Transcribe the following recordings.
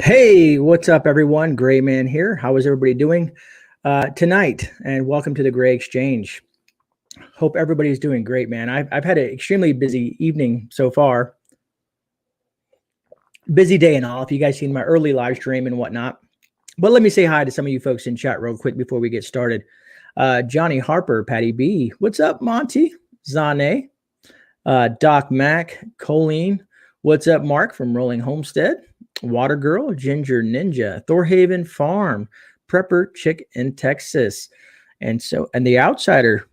Hey, what's up, everyone? GreyMan here. How is everybody doing tonight? And welcome to the Grey Exchange. Hope everybody's doing great, man. I've had an extremely busy evening so far. Busy day and all. If you guys seen my early live stream and whatnot. But let me say hi to some of you folks in chat real quick before we get started. Johnny Harper, Patty B. What's up, Monty? Zane. Doc Mac, Colleen. What's up, Mark from Rolling Homestead? Water Girl, Ginger Ninja, Thorhaven Farm, Prepper Chick in Texas, and the Outsider.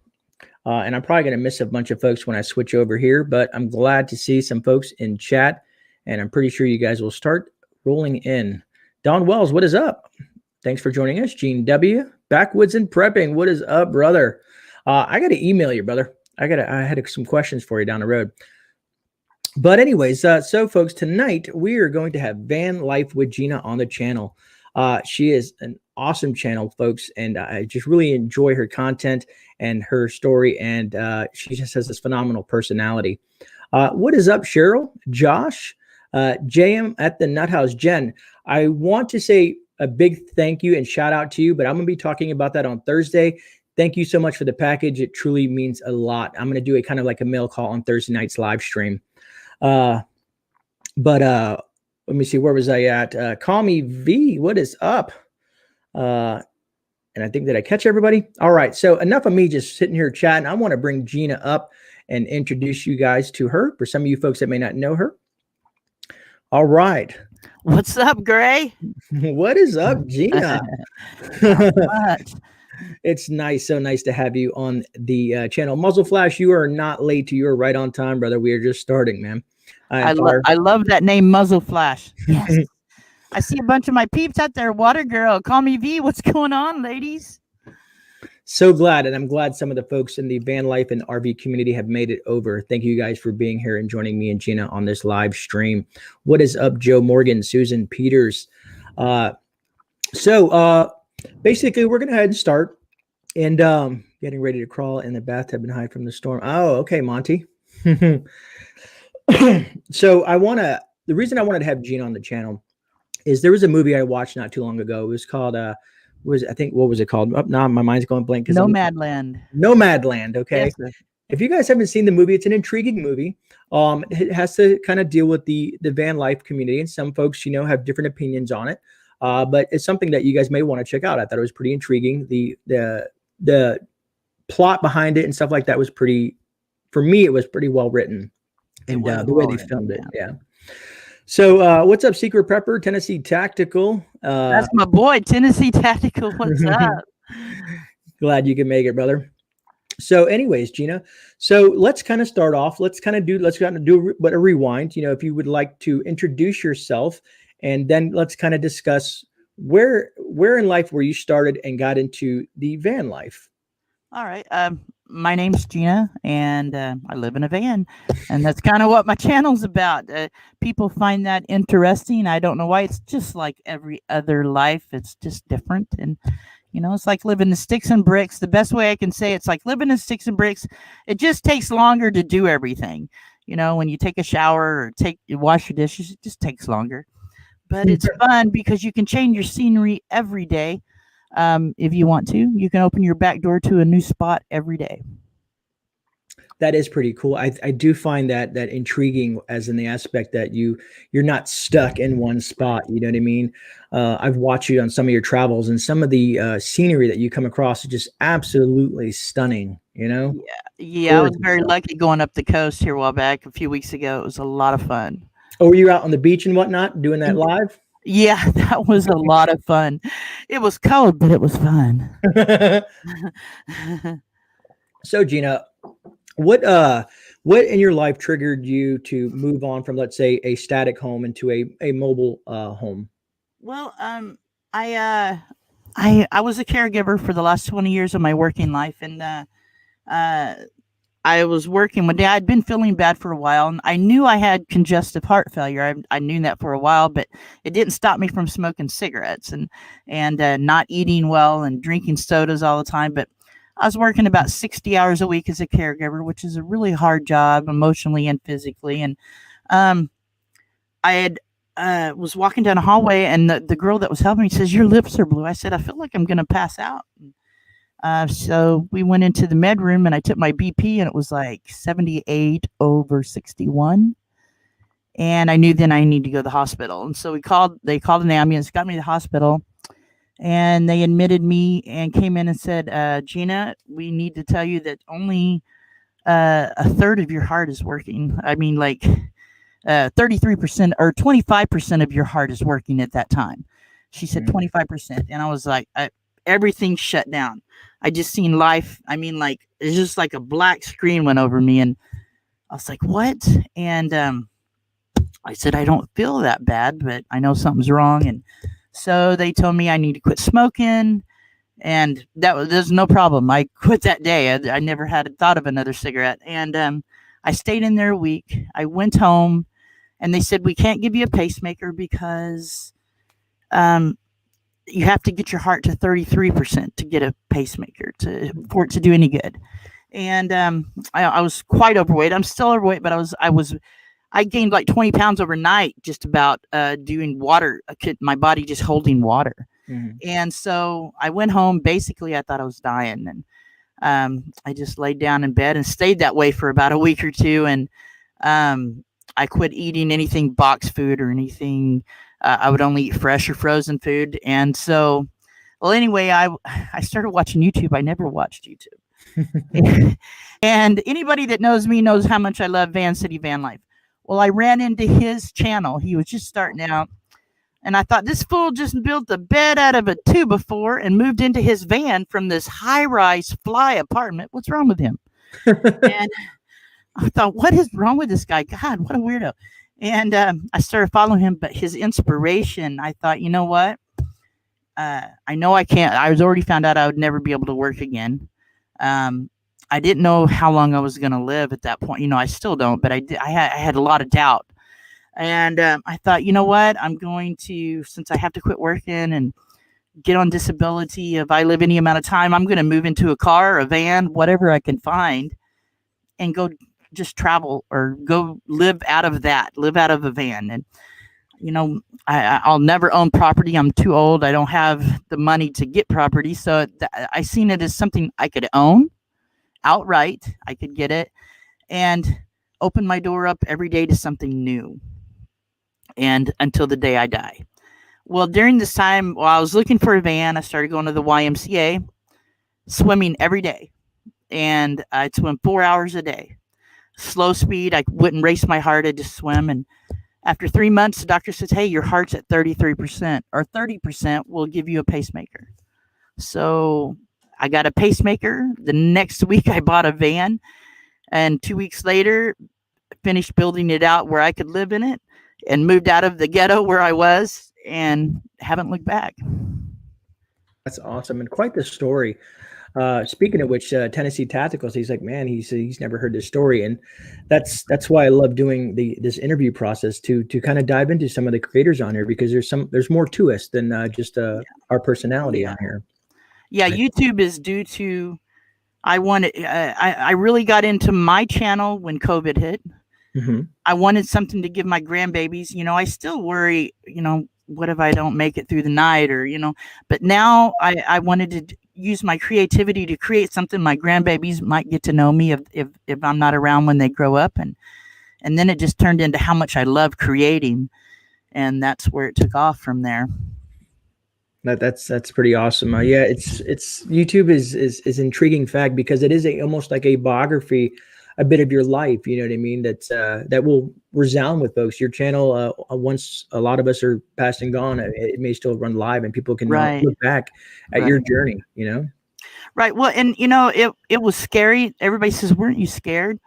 And I'm probably going to miss a bunch of folks when I switch over here, but I'm glad to see some folks in chat, and I'm pretty sure you guys will start rolling in. Don Wells, what is up? Thanks for joining us. Gene W, Backwoods and Prepping, what is up, brother? I got to email you, brother. I had some questions for you down the road. But anyways, so folks, tonight we are going to have Van Life with Gina on the channel. She is an awesome channel, folks, and I just really enjoy her content and her story, and she just has this phenomenal personality. What is up, Cheryl, Josh, JM at the Nut House, Jen? I want to say a big thank you and shout out to you, but I'm going to be talking about that on Thursday. Thank you so much for the package. It truly means a lot. I'm going to do a kind of like a mail call on Thursday night's live stream. Let me see, where was I at? Call me V, what is up? And I think that I catch everybody. All right, so enough of me just sitting here chatting. I want to bring Gina up and introduce you guys to her, for some of you folks that may not know her. All right. What's up, Grey? What is up, Gina? It's nice, so nice to have you on the channel. Muzzle Flash, you are not late. You are right on time, brother. We are just starting, man. I love that name, Muzzle Flash. Yes. I see a bunch of my peeps out there. Water Girl, call me V. What's going on, ladies? So glad, and I'm glad some of the folks in the van life and RV community have made it over. Thank you guys for being here and joining me and Gina on this live stream. What is up, Joe Morgan, Susan Peters? Basically, we're going to go ahead and start. And getting ready to crawl in the bathtub and hide from the storm. Oh, okay, Monty. So the reason I wanted to have Gina on the channel is there was a movie I watched not too long ago. It was called, what was it called? Oh, now my mind's going blank. Nomadland. Nomadland, okay. Yes, if you guys haven't seen the movie, it's an intriguing movie. It has to kind of deal with the van life community, and some folks, have different opinions on it. But it's something that you guys may want to check out. I thought it was pretty intriguing. The plot behind it and stuff like that was for me, it was pretty well written. And the way they filmed it. Yeah. So what's up, Secret Prepper, Tennessee Tactical? That's my boy, Tennessee Tactical. What's up? Glad you can make it, brother. So anyways, Gina, so let's kind of start off. Let's kind of do a rewind. If you would like to introduce yourself, and then let's kind of discuss where in life were you started and got into the van life. All right. My name's Gina, and I live in a van, and that's kind of what my channel's about. People find that interesting. I don't know why. It's just like every other life. It's just different. And, it's like living in sticks and bricks. The best way I can say it's like living in sticks and bricks. It just takes longer to do everything. When you take a shower or wash your dishes, it just takes longer. But it's fun because you can change your scenery every day. If you want to, you can open your back door to a new spot every day. That is pretty cool. I do find that intriguing, as in the aspect that you're not stuck in one spot. You know what I mean? I've watched you on some of your travels, and some of the scenery that you come across is just absolutely stunning. Yeah. I was very lucky going up the coast here a while back. A few weeks ago, it was a lot of fun. Oh, were you out on the beach and whatnot doing that live? Yeah, that was a lot of fun. It was cold, but it was fun. So, Gina, what in your life triggered you to move on from, let's say, a static home into a mobile home? Well, I was a caregiver for the last 20 years of my working life, and I was working one day. I'd been feeling bad for a while, and I knew I had congestive heart failure. I knew that for a while, but it didn't stop me from smoking cigarettes and not eating well and drinking sodas all the time. But I was working about 60 hours a week as a caregiver, which is a really hard job emotionally and physically. And I had was walking down a hallway, and the girl that was helping me says, "Your lips are blue." I said, "I feel like I'm going to pass out." So we went into the med room, and I took my BP, and it was like 78/61. And I knew then I need to go to the hospital. And so they called an ambulance, got me to the hospital, and they admitted me and came in and said, "Gina, we need to tell you that only a third of your heart is working. I mean, like 33% or 25% of your heart is working at that time." She said 25%. And I was like, everything shut down. I just seen life. I mean, like, it's just like a black screen went over me. And I was like, what? And I said, I don't feel that bad, but I know something's wrong. And so they told me I need to quit smoking. And there's no problem. I quit that day. I never had thought of another cigarette. And I stayed in there a week. I went home, and they said, we can't give you a pacemaker because you have to get your heart to 33% to get a pacemaker for it to do any good. And I was quite overweight. I'm still overweight, but I gained like 20 pounds overnight just about doing water, my body just holding water. Mm-hmm. And so I went home. Basically, I thought I was dying. And I just laid down in bed and stayed that way for about a week or two. And I quit eating anything box food or anything. I would only eat fresh or frozen food. And so, well, anyway, I started watching YouTube. I never watched YouTube. And anybody that knows me knows how much I love Van City Van Life. Well, I ran into his channel. He was just starting out. And I thought, this fool just built a bed out of a 2x4 and moved into his van from this high-rise fly apartment. What's wrong with him? And I thought, what is wrong with this guy? God, what a weirdo. And I started following him, but his inspiration, I thought, you know what? I know I can't. I was already found out I would never be able to work again. I didn't know how long I was going to live at that point. You know, I still don't, but I had a lot of doubt. And I thought, you know what? I'm going to, since I have to quit working and get on disability, if I live any amount of time, I'm going to move into a car, a van, whatever I can find, and go just travel or go live out of a van. And, you know, I'll never own property. I'm too old. I don't have the money to get property. So I seen it as something I could own outright. I could get it and open my door up every day to something new. And until the day I die. Well, during this time, while I was looking for a van, I started going to the YMCA, swimming every day. And I'd swim 4 hours a day. Slow speed. I wouldn't race my heart. I'd just swim. And after 3 months, the doctor says, hey, your heart's at 33% or 30%. We'll give you a pacemaker. So I got a pacemaker. The next week, I bought a van. And 2 weeks later, finished building it out where I could live in it. And moved out of the ghetto where I was and haven't looked back. That's awesome. And quite the story. Speaking of which, Tennessee Tacticals, he's like, man, he's never heard this story. And that's why I love doing this interview process to kind of dive into some of the creators on here, because there's more to us than just our personality on here. Yeah. YouTube is due to, I really got into my channel when COVID hit. Mm-hmm. I wanted something to give my grandbabies. You know, I still worry, you know, what if I don't make it through the night or, you know, but now I wanted to use my creativity to create something my grandbabies might get to know me if I'm not around when they grow up. And then it just turned into how much I love creating. And that's where it took off from there. That's pretty awesome. Yeah, it's YouTube is intriguing fact because it is almost like a biography, a bit of your life, you know what I mean? That will resound with folks. Your channel, once a lot of us are past and gone, it may still run live and people can look back at your journey, you know? Right. Well, and you know, it was scary. Everybody says, weren't you scared?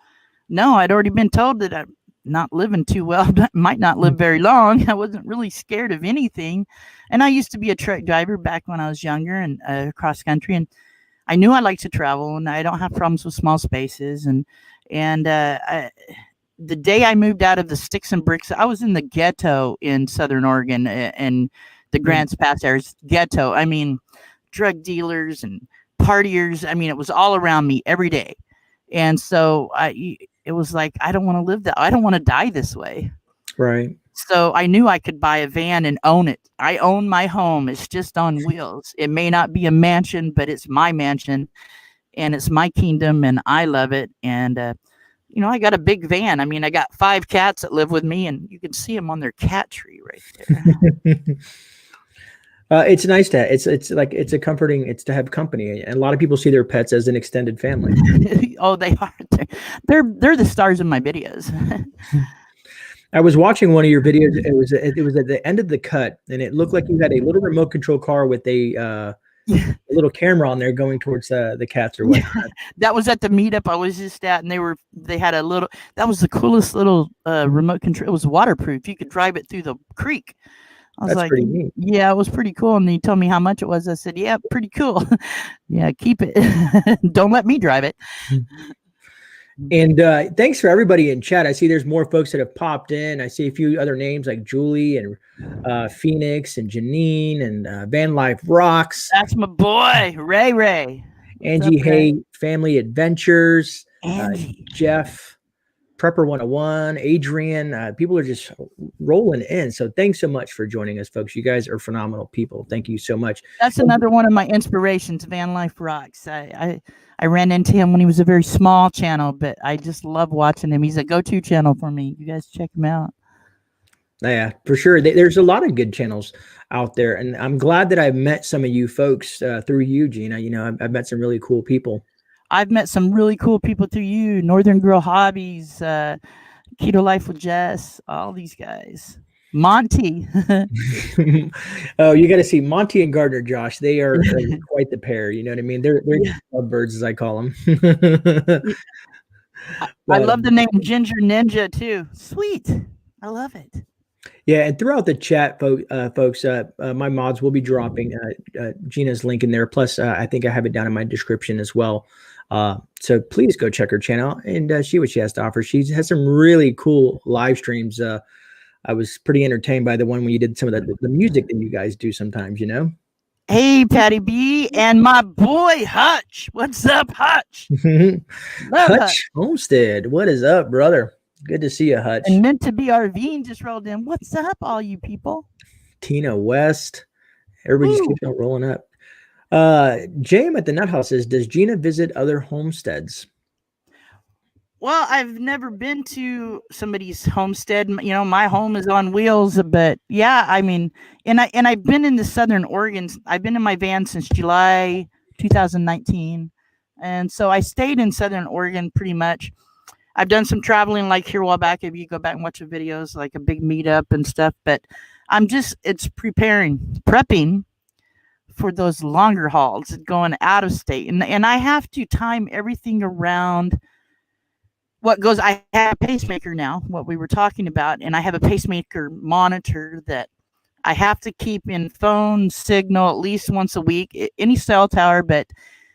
No, I'd already been told that I'm not living too well, might not live very long. I wasn't really scared of anything. And I used to be a truck driver back when I was younger and cross country. And I knew I liked to travel and I don't have problems with small spaces. And the day I moved out of the sticks and bricks, I was in the ghetto in Southern Oregon and the Grants Pass areas ghetto. I mean, drug dealers and partiers. I mean, it was all around me every day. And so it was like, I don't want to live that. I don't want to die this way. Right. So I knew I could buy a van and own it. I own my home. It's just on wheels. It may not be a mansion, but it's my mansion and it's my kingdom and I love it. And, you know, I got a big van. I mean, I got 5 cats that live with me and you can see them on their cat tree right there. It's nice to it's like it's a comforting it's to have company, and a lot of people see their pets as an extended family. Oh, they are. They're the stars of my videos. I was watching one of your videos. It was at the end of the cut, and it looked like you had a little remote control car with a little camera on there going towards the cats or whatnot. Yeah, that was at the meetup I was just at, and they had a little. That was the coolest little remote control. It was waterproof. You could drive it through the creek. I was That's like, pretty neat. yeah, it was pretty cool. And he told me how much it was. I said, yeah, pretty cool. Yeah, keep it. Don't let me drive it. And thanks for everybody in chat. I see there's more folks that have popped in. I see a few other names like Julie and Phoenix and Janine and Van Life Rocks. That's my boy, Ray. Angie Hay, Family Adventures. Angie. Jeff. Prepper 101, Adrian, people are just rolling in. So thanks so much for joining us, folks. You guys are phenomenal people. Thank you so much. That's another one of my inspirations, Van Life Rocks. I ran into him when he was a very small channel, but I just love watching him. He's a go-to channel for me. You guys check him out. Yeah, for sure. There's a lot of good channels out there. And I'm glad that I've met some of you folks through you, Gina. You know, I've met some really cool people. I've met some really cool people through you, Northern Girl Hobbies, Keto Life with Jess, all these guys. Monty. Oh, you got to see Monty and Gardner Josh. They are quite the pair. You know what I mean? They're lovebirds, as I call them. I love the name Ginger Ninja too. Sweet. I love it. Yeah, and throughout the chat, folks, my mods will be dropping Gina's link in there. Plus, I think I have it down in my description as well. So please go check her channel and see what she has to offer. She has some really cool live streams. I was pretty entertained by the one when you did some of the music that you guys do sometimes, you know? Hey, Patty B and my boy Hutch. What's up, Hutch? Hutch Homestead. What is up, brother? Good to see you, Hutch. And meant to be RVing just rolled in. What's up, all you people? Tina West. Everybody just keeps on rolling up. Jam at the Nut House says, does Gina visit other homesteads? Well, I've never been to somebody's homestead. You know, my home is on wheels, but yeah, I mean, and I've been in the Southern Oregon. I've been in my van since July 2019. And so I stayed in Southern Oregon pretty much. I've done some traveling like here a while back. If you go back and watch the videos, like a big meetup and stuff, but it's prepping for those longer hauls, going out of state. And I have to time everything around what goes. I have a pacemaker now, what we were talking about, and I have a pacemaker monitor that I have to keep in phone signal at least once a week, any cell tower, but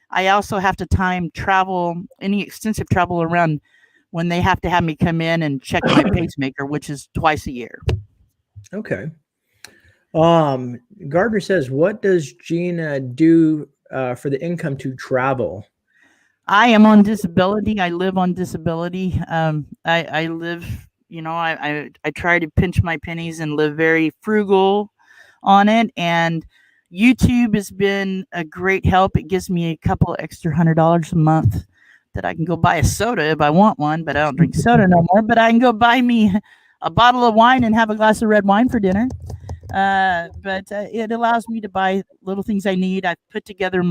I also have to time travel, any extensive travel around when they have to have me come in and check my pacemaker, which is twice a year. Okay. Gardner says, what does Gina do for the income to travel? I am on disability. I live on disability. I live, you know, I try to pinch my pennies and live very frugal on it. And YouTube has been a great help. It gives me a couple extra $100 a month that I can go buy a soda if I want one, but I don't drink soda no more. But I can go buy me a bottle of wine and have a glass of red wine for dinner. But it allows me to buy little things I need. I've put together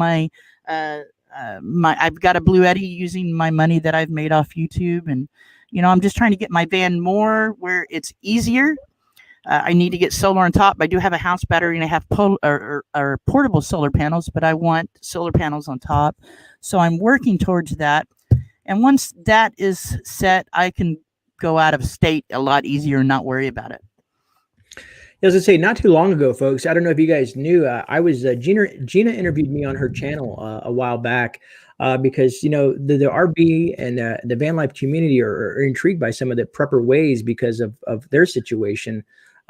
I've got a Blue Eddy using my money that I've made off YouTube. And, you know, I'm just trying to get my van more where it's easier. I need to get solar on top. I do have a house battery and I have portable solar panels, but I want solar panels on top. So I'm working towards that. And once that is set, I can go out of state a lot easier and not worry about it. As I say, not too long ago, folks, I don't know if you guys knew, I was Gina interviewed me on her channel a while back because, you know, the RV and the van life community are intrigued by some of the prepper ways because of their situation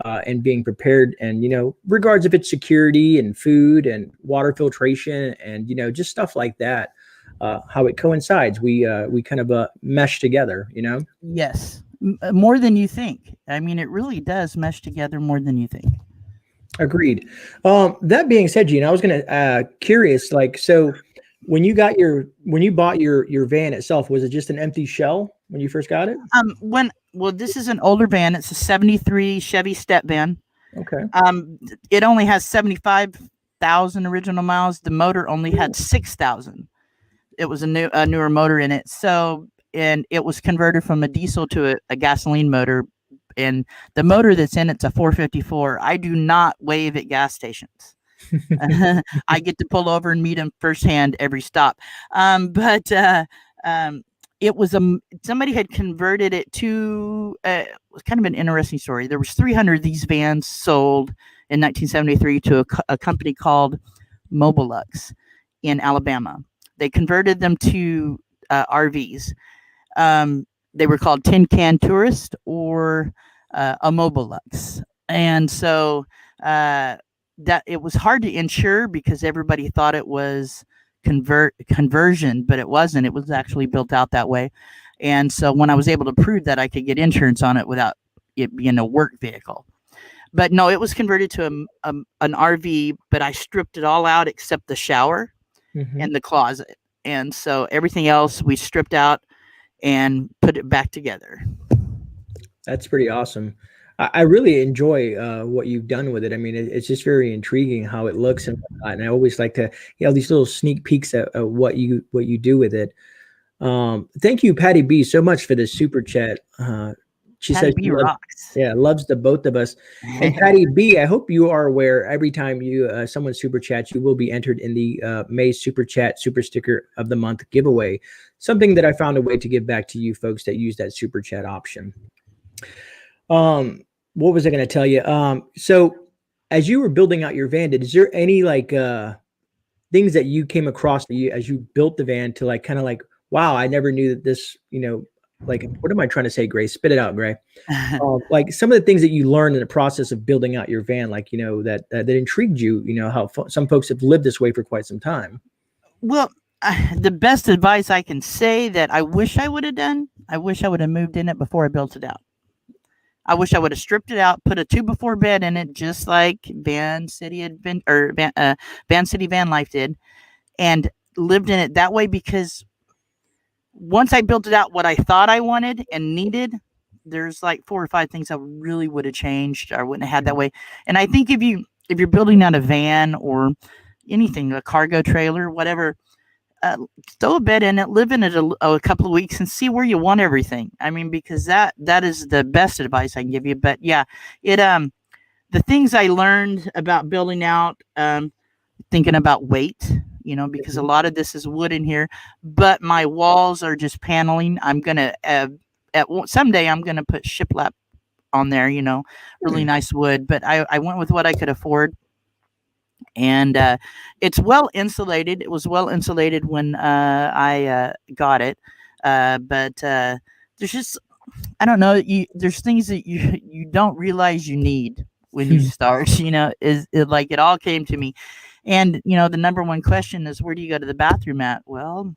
and being prepared. And, you know, regards if it's security and food and water filtration and, you know, just stuff like that, how it coincides. We kind of mesh together, you know? Yes. more than you think. I mean, it really does mesh together more than you think. Agreed. That being said, Gina, I was gonna curious, like, so when you bought your van itself, was it just an empty shell when you first got it? This is an older van. It's a 73 Chevy step van. Okay. It only has 75,000 original miles. The motor only had 6,000. It was a newer motor in it. So, and it was converted from a diesel to a gasoline motor. And the motor that's in it's a 454. I do not wave at gas stations. I get to pull over and meet them firsthand every stop. It was somebody had converted it to it was kind of an interesting story. There was 300 of these vans sold in 1973 to a company called Mobilux in Alabama. They converted them to RVs. They were called Tin Can Tourist or a Mobilux, and so that it was hard to insure because everybody thought it was conversion, but it wasn't. It was actually built out that way. And so when I was able to prove that, I could get insurance on it without it being a work vehicle. But no, it was converted to an RV, but I stripped it all out except the shower and the closet. And so everything else we stripped out and put it back together. That's pretty awesome. I really enjoy what you've done with it. I mean, it's just very intriguing how it looks, and I always like to, these little sneak peeks at what you do with it. Thank you, Patty B, so much for this super chat. She Patty says B rocks. Loves the both of us. And Patty B, I hope you are aware every time you someone super chats, you will be entered in the May super chat super sticker of the month giveaway. Something that I found a way to give back to you folks that use that super chat option. What was I going to tell you? So as you were building out your van, is there any things that you came across as you built the van to kind of wow, I never knew that this, what am I trying to say, Gray? Spit it out, Gray. Some of the things that you learned in the process of building out your van, that intrigued you, how some folks have lived this way for quite some time. Well, the best advice I can say that I wish I would have done, I wish I would have moved in it before I built it out. I wish I would have stripped it out, put a 2x4 bed in it, just like Van City Van Life did, and lived in it that way. Because once I built it out, what I thought I wanted and needed, there's 4 or 5 things I really would have changed or wouldn't have had that way. And I think if you're building out a van or anything, a cargo trailer, whatever, throw a bed in it, live in it a couple of weeks, and see where you want everything. I mean, because that is the best advice I can give you. But yeah, the things I learned about building out, thinking about weight, because a lot of this is wood in here, but my walls are just paneling. I'm gonna someday I'm gonna put shiplap on there, really nice wood. But I went with what I could afford. And it's well insulated. It was well insulated when I got it. But there's just, I don't know, there's things that you don't realize you need when you start, it all came to me. And, the number one question is, where do you go to the bathroom at? Well,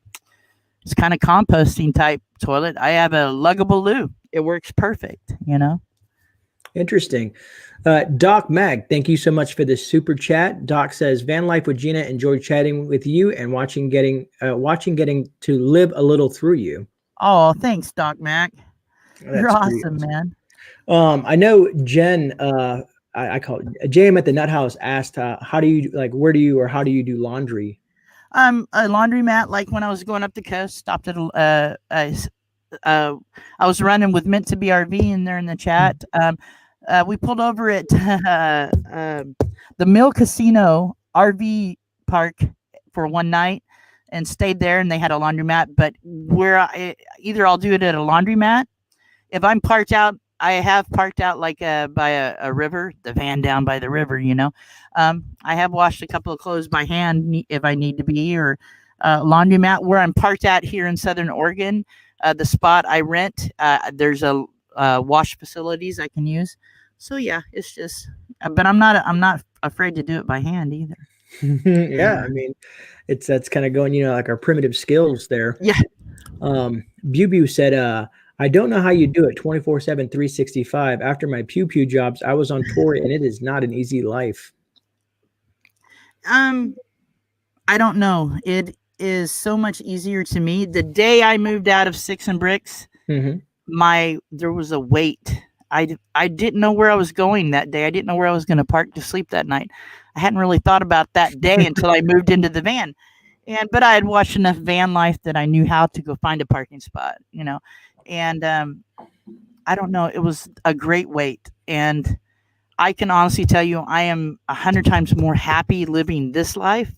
it's kind of composting type toilet. I have a luggable loo. It works perfect, Interesting. Doc Mag, thank you so much for this super chat. Doc says, Van Life with Gina, enjoyed chatting with you and watching getting to live a little through you. Oh, thanks, Doc Mag. You're awesome, man. I know Jen, I call it JM at the Nut House, asked, how do you where do you or how do you do laundry? A laundromat, when I was going up the coast, stopped at I was running with Meant to Be RV, and they're in the chat. We pulled over at the Mill Casino RV park for one night and stayed there, and they had a laundromat. But either I'll do it at a laundromat. If I'm parked out, I have parked out by a river, the van down by the river, I have washed a couple of clothes by hand if I need to be, or laundromat where I'm parked out here in Southern Oregon. The spot I rent, there's a wash facilities I can use. So yeah, it's just, but I'm not afraid to do it by hand either. Yeah, I mean, that's kind of going, our primitive skills there. Yeah. Bu said, I don't know how you do it 24/7, 365. After my pew pew jobs, I was on tour, and it is not an easy life. I don't know. It is so much easier to me. The day I moved out of Sticks and Bricks, there was a wait. I didn't know where I was going that day. I didn't know where I was going to park to sleep that night. I hadn't really thought about that day until I moved into the van. But I had watched enough van life that I knew how to go find a parking spot, And I don't know. It was a great wait. And I can honestly tell you, I am 100 times more happy living this life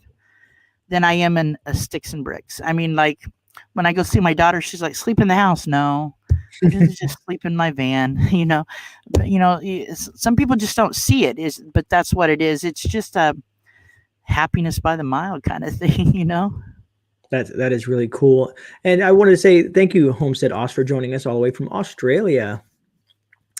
than I am in a Sticks and Bricks. I mean, like when I go see my daughter, she's like, sleep in the house. No, I just sleep in my van, But, some people just don't see it, but that's what it is. It's just a happiness by the mile kind of thing, That is really cool. And I wanted to say thank you, Homestead Oz, for joining us all the way from Australia.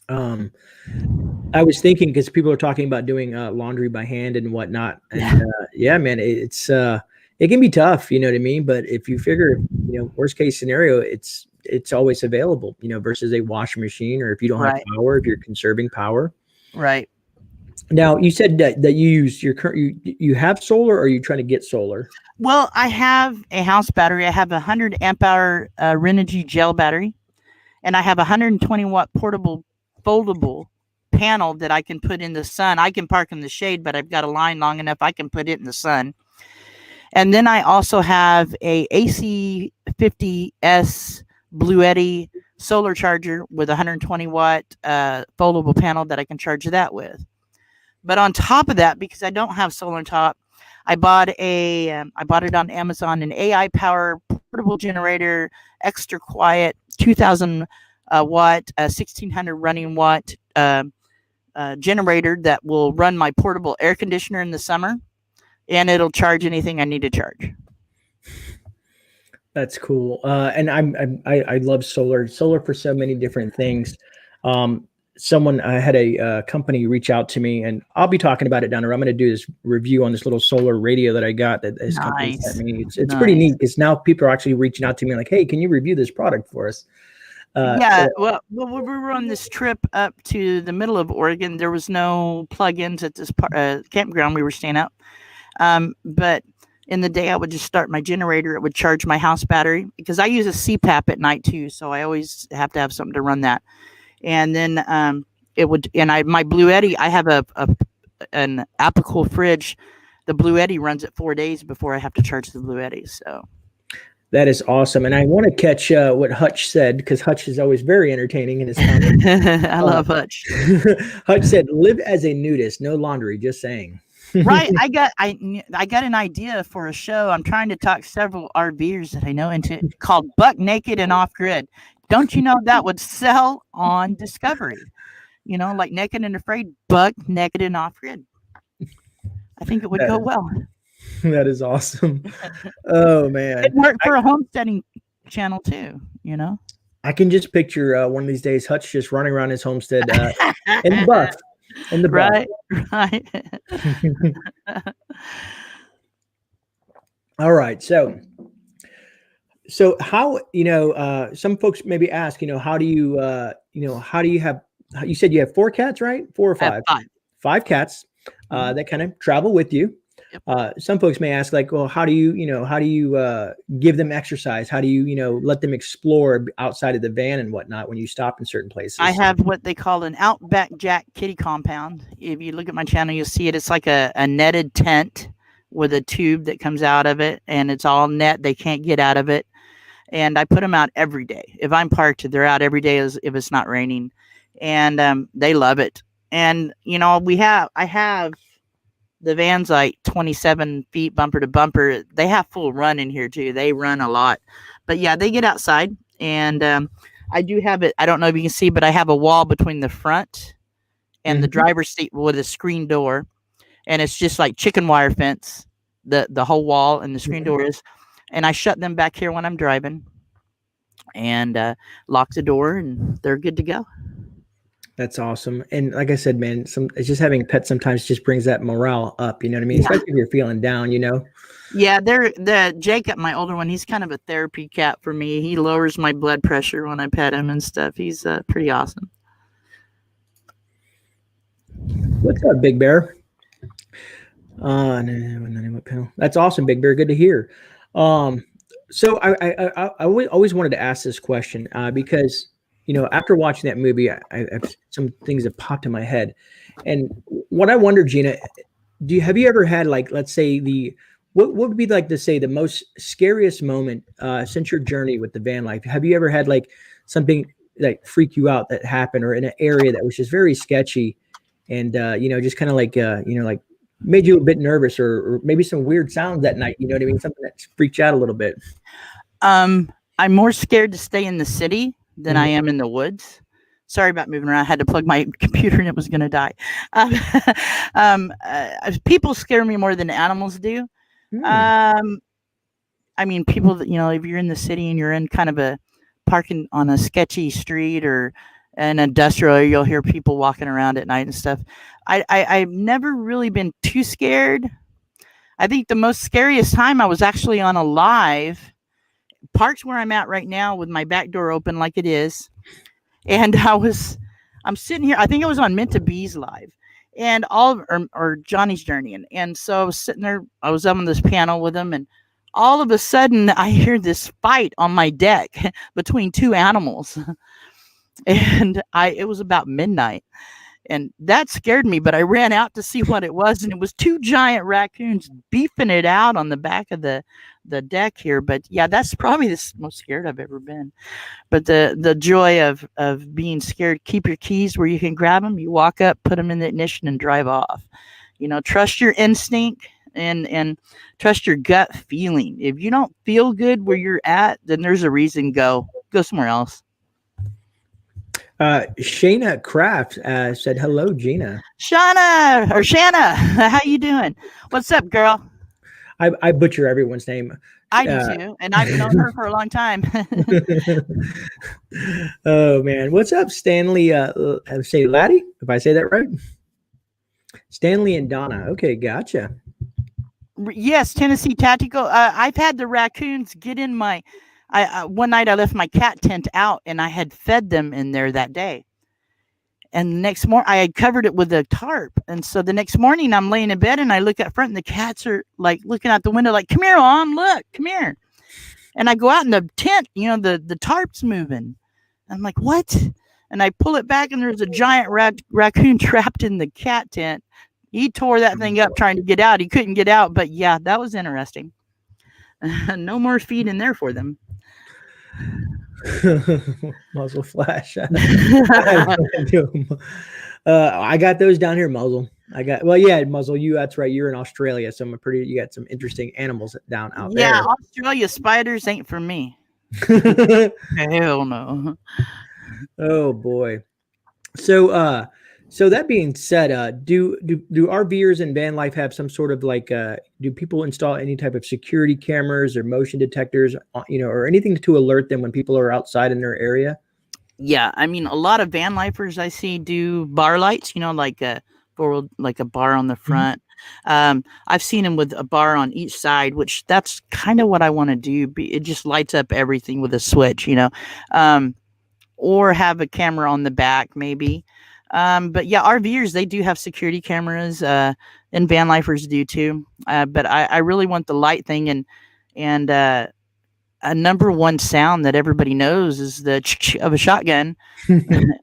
I was thinking, because people are talking about doing laundry by hand and whatnot. And yeah, man, it can be tough, you know what I mean? But if you figure, worst case scenario, it's always available, versus a washing machine, or if you don't have power, if you're conserving power. Right. Now, you said that you use you have solar, or are you trying to get solar? Well, I have a house battery. I have a 100 amp hour Renogy gel battery, and I have a 120 watt portable foldable panel that I can put in the sun. I can park in the shade, but I've got a line long enough I can put it in the sun. And then I also have a AC50S Bluetti solar charger with a 120 watt foldable panel that I can charge that with. But on top of that, because I don't have solar on top, I bought it on Amazon, an AI power portable generator, extra quiet, 2000 watt, 1600 running watt generator that will run my portable air conditioner in the summer, and it'll charge anything I need to charge. That's cool. And I love solar for so many different things. Someone had a company reach out to me, and I'll be talking about it down there. I'm going to do this review on this little solar radio that I got that this company sent me. It's pretty neat, because now people are actually reaching out to me like, hey, can you review this product for us? Well, when we were on this trip up to the middle of Oregon, there was no plug-ins at this campground we were staying at. But in the day, I would just start my generator. It would charge my house battery, because I use a CPAP at night too, so I always have to have something to run that. And then it would, and my Bluetti, I have an Apicool fridge. The Bluetti runs it 4 days before I have to charge the Bluetti. So that is awesome. And I want to catch what Hutch said, because Hutch is always very entertaining in his comments. I love Hutch. Hutch said, live as a nudist, no laundry, just saying. Right. I got an idea for a show. I'm trying to talk several RVers that I know into, called Buck Naked and Off Grid. Don't you know that would sell on Discovery? Like Naked and Afraid, Buck Naked and Off Grid. I think it would go well. That is awesome. Oh man, it worked for a homesteading channel too. I can just picture one of these days Hutch just running around his homestead in the buff. In the buff. Right. All right, so how, some folks maybe ask, how do you have, you said you have 4 cats, right? 4 or 5? 5 cats that kind of travel with you. Yep. Some folks may ask, like, well, how do you give them exercise? How do you, let them explore outside of the van and whatnot when you stop in certain places? I have what they call an Outback Jack kitty compound. If you look at my channel, you'll see it. It's like a netted tent with a tube that comes out of it, and it's all net. They can't get out of it. And I put them out every day. If I'm parked, they're out every day if it's not raining. And they love it. And, I have the van's like 27 feet bumper to bumper. They have full run in here too. They run a lot. But yeah, they get outside. And I do have it. I don't know if you can see, but I have a wall between the front and the driver's seat with a screen door. And it's just like chicken wire fence, the whole wall and the screen door is. And I shut them back here when I'm driving and lock the door, and they're good to go. That's awesome. And like I said, man, it's just having pets sometimes just brings that morale up. You know what I mean? Yeah. Especially if you're feeling down. You know. Yeah, the Jacob, my older one, he's kind of a therapy cat for me. He lowers my blood pressure when I pet him and stuff. He's pretty awesome. What's up, Big Bear? That's awesome, Big Bear. Good to hear. So I always wanted to ask this question because after watching that movie, have some things that popped in my head, and what I wonder, Gina, have you ever had, like, let's say what would be like to say the most scariest moment since your journey with the van life? Have you ever had like something that freaked you out that happened, or in an area that was just very sketchy, and just kind of like like made you a bit nervous, or maybe some weird sounds that night? You know what I mean? Something that freaked you out a little bit. I'm more scared to stay in the city than I am in the woods. Sorry about moving around. I had to plug my computer and it was going to die. People scare me more than animals do. I mean, people that, if you're in the city and you're in kind of a parking on a sketchy street or an industrial area, you'll hear people walking around at night and stuff. I've never really been too scared. I think the most scariest time I was actually on a live, parked where I'm at right now with my back door open like it is. And I'm sitting here, I think I was on Mint to Bees live, and or Johnny's Journey. And so I was sitting there, I was on this panel with him, and all of a sudden I hear this fight on my deck between two animals. And it was about midnight, and that scared me, but I ran out to see what it was, and it was two giant raccoons beefing it out on the back of the deck here. But yeah, that's probably the most scared I've ever been. But the joy of being scared, keep your keys where you can grab them, you walk up, put them in the ignition, and drive off. Trust your instinct and trust your gut feeling. If you don't feel good where you're at, then there's a reason. Go somewhere else. Shayna Craft said, "Hello, Gina." Shanna, how you doing? What's up, girl? I butcher everyone's name. I do too, and I've known her for a long time. Oh man, what's up, Stanley? Say Laddie, if I say that right. Stanley and Donna. Okay, gotcha. Yes, Tennessee Tactical. I've had the raccoons get in my. One night I left my cat tent out, and I had fed them in there that day. And the next morning I had covered it with a tarp. And so the next morning I'm laying in bed and I look out front and the cats are like looking out the window like, "Come here, Mom, look, come here." And I go out in the tent, the tarp's moving. I'm like, "What?" And I pull it back and there's a giant raccoon trapped in the cat tent. He tore that thing up trying to get out. He couldn't get out. But yeah, that was interesting. No more feed in there for them. Muzzle flash. I got those down here, Muzzle. Muzzle, that's right, you're in Australia, so you got some interesting animals down out there. Yeah, Australia spiders ain't for me. Hell no. Oh boy. So that being said, do RVers and van life have some sort of like do people install any type of security cameras or motion detectors, or anything to alert them when people are outside in their area? Yeah, I mean, a lot of van lifers I see do bar lights, like a bar on the front. I've seen them with a bar on each side, which that's kind of what I want to do. It just lights up everything with a switch, or have a camera on the back maybe. But yeah, RVers, they do have security cameras, and van lifers do too. But I really want the light thing, and a number one sound that everybody knows is the of a shotgun.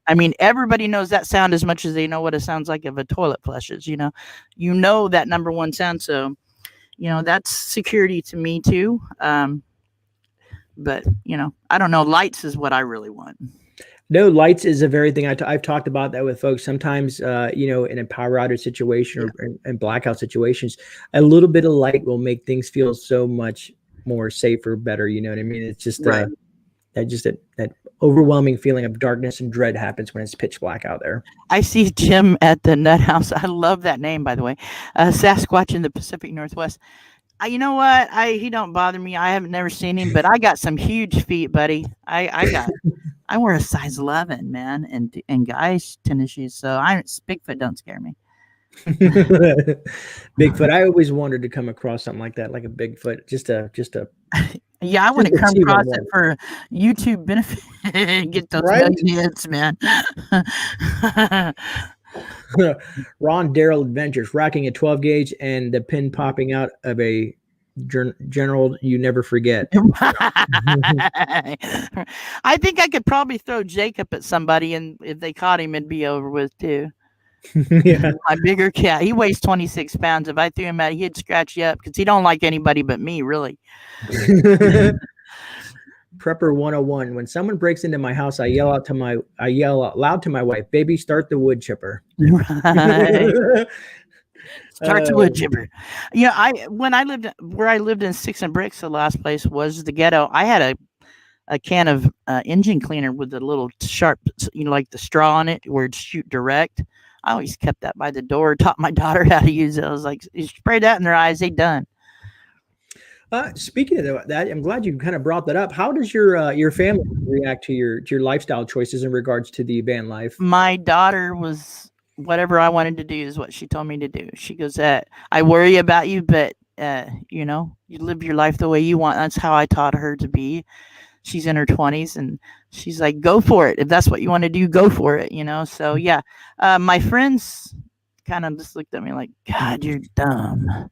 I mean, everybody knows that sound as much as they know what it sounds like if a toilet flushes, that number one sound. So, that's security to me too. But I don't know. Lights is what I really want. No, lights is a very thing. I've talked about that with folks. Sometimes, in a power outage situation or in blackout situations, a little bit of light will make things feel so much more safer, better. You know what I mean? It's just right. that overwhelming feeling of darkness and dread happens when it's pitch black out there. I see Jim at the Nut House. I love that name, by the way. Sasquatch in the Pacific Northwest. You know what? He don't bother me. I haven't never seen him, but I got some huge feet, buddy. I I wear a size 11, man, and guys tennis shoes. So Bigfoot don't scare me. Bigfoot. I always wanted to come across something like that, like a Bigfoot. Just a Yeah, I want to just to come see what across it it was. for YouTube benefit and get those Right? million hits, man. Ron Darrell Adventures, rocking a 12 gauge and the pin popping out of a general you never forget. I think I could probably throw Jacob at somebody, and if they caught him, it'd be over with too. Yeah. My bigger cat, he weighs 26 pounds. If I threw him at, he'd scratch you up because he don't like anybody but me, really. Prepper 101. When someone breaks into my house, I yell out loud to my wife, "Baby, start the wood chipper." Right. Start the wood chipper. Yeah, when I lived where I lived in Sticks and Bricks, the last place was the ghetto. I had a can of engine cleaner with a little sharp, like the straw on it where it'd shoot direct. I always kept that by the door, taught my daughter how to use it. I was like, you spray that in their eyes, they done. Speaking of that, I'm glad you kind of brought that up. How does your family react to your lifestyle choices in regards to the van life? My daughter was whatever I wanted to do is what she told me to do. She goes, I worry about you, but you live your life the way you want. That's how I taught her to be. She's in her 20s and she's like, go for it. If that's what you want to do, go for it. So yeah, my friends kind of just looked at me like, God, you're dumb.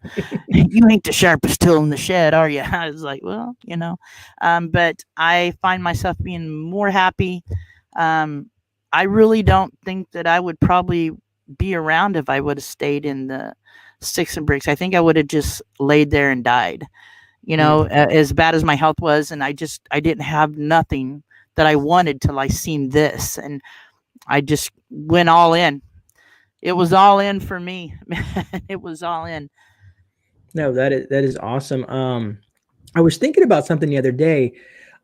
You ain't the sharpest tool in the shed, are you? I was like, well, but I find myself being more happy. I really don't think that I would probably be around if I would have stayed in the Sticks and Bricks. I think I would have just laid there and died. As bad as my health was, and I didn't have nothing that I wanted till I seen this, and I just went all in. It was all in for me. It was all in. No, that is awesome. I was thinking about something the other day,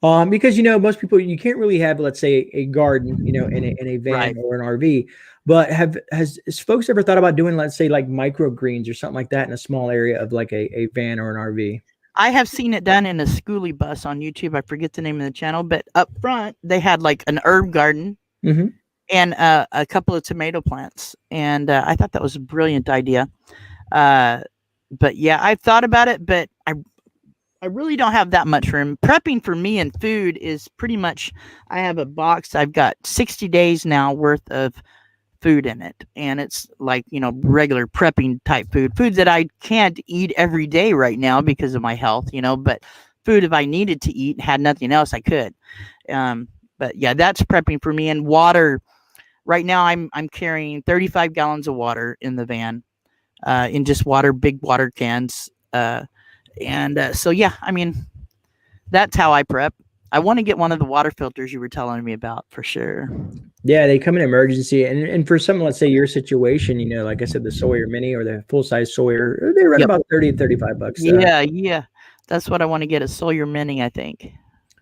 because most people, you can't really have, let's say, a garden, in a van Right. or an RV. But has folks ever thought about doing, let's say, like microgreens or something like that in a small area of like a van or an RV? I have seen it done in a schoolie bus on YouTube. I forget the name of the channel, but up front they had like an herb garden Mm-hmm. and a couple of tomato plants, and I thought that was a brilliant idea. But yeah, I've thought about it, but I really don't have that much room. Prepping for me and food is pretty much, I have a box. I've got 60 days now worth of food in it, and it's like regular prepping type food that I can't eat every day right now because of my health, but food, if I needed to eat, had nothing else, I could. But yeah, that's prepping for me. And water, right now I'm carrying 35 gallons of water in the van, in just big water cans, so yeah, I mean, that's how I prep. I want to get one of the water filters you were telling me about for sure. Yeah, they come in emergency, and for some, let's say your situation, like I said, the Sawyer Mini or the full size Sawyer, they run about $30 to $35. Yeah, that's what I want to get, a Sawyer Mini, I think.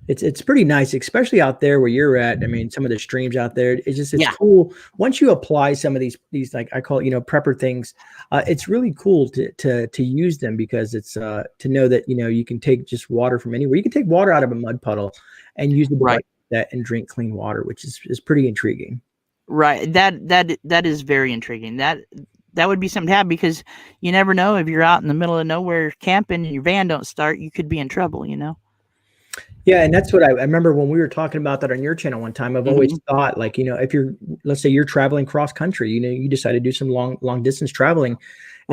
It's pretty nice, especially out there where you're at. I mean, some of the streams out there, it's Yeah. cool. Once you apply some of these like I call it, prepper things, it's really cool to use them, because it's to know that you can take just water from anywhere. You can take water out of a mud puddle and use the Right. that and drink clean water, which is pretty intriguing. Right. That is very intriguing. That would be something to have, because you never know, if you're out in the middle of nowhere camping and your van don't start, you could be in trouble, Yeah, and that's what I remember when we were talking about that on your channel one time. I've always thought, like, if you're, let's say you're traveling cross country, you decide to do some long distance traveling. And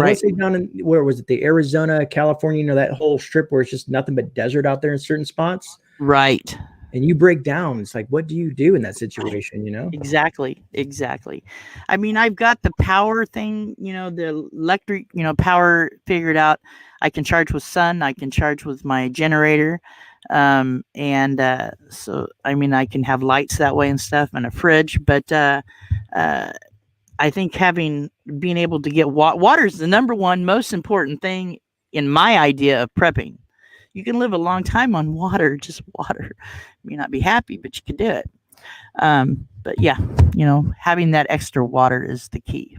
Right. let's say down in, where was it? The Arizona, California, that whole strip where it's just nothing but desert out there in certain spots. Right. And you break down. It's like, what do you do in that situation, Exactly. I mean, I've got the power thing, the electric, power figured out. I can charge with sun. I can charge with my generator. So, I mean, I can have lights that way and stuff, and a fridge, but, I think being able to get water is the number one most important thing in my idea of prepping. You can live a long time on water, just water. You may not be happy, but you can do it. But yeah, having that extra water is the key.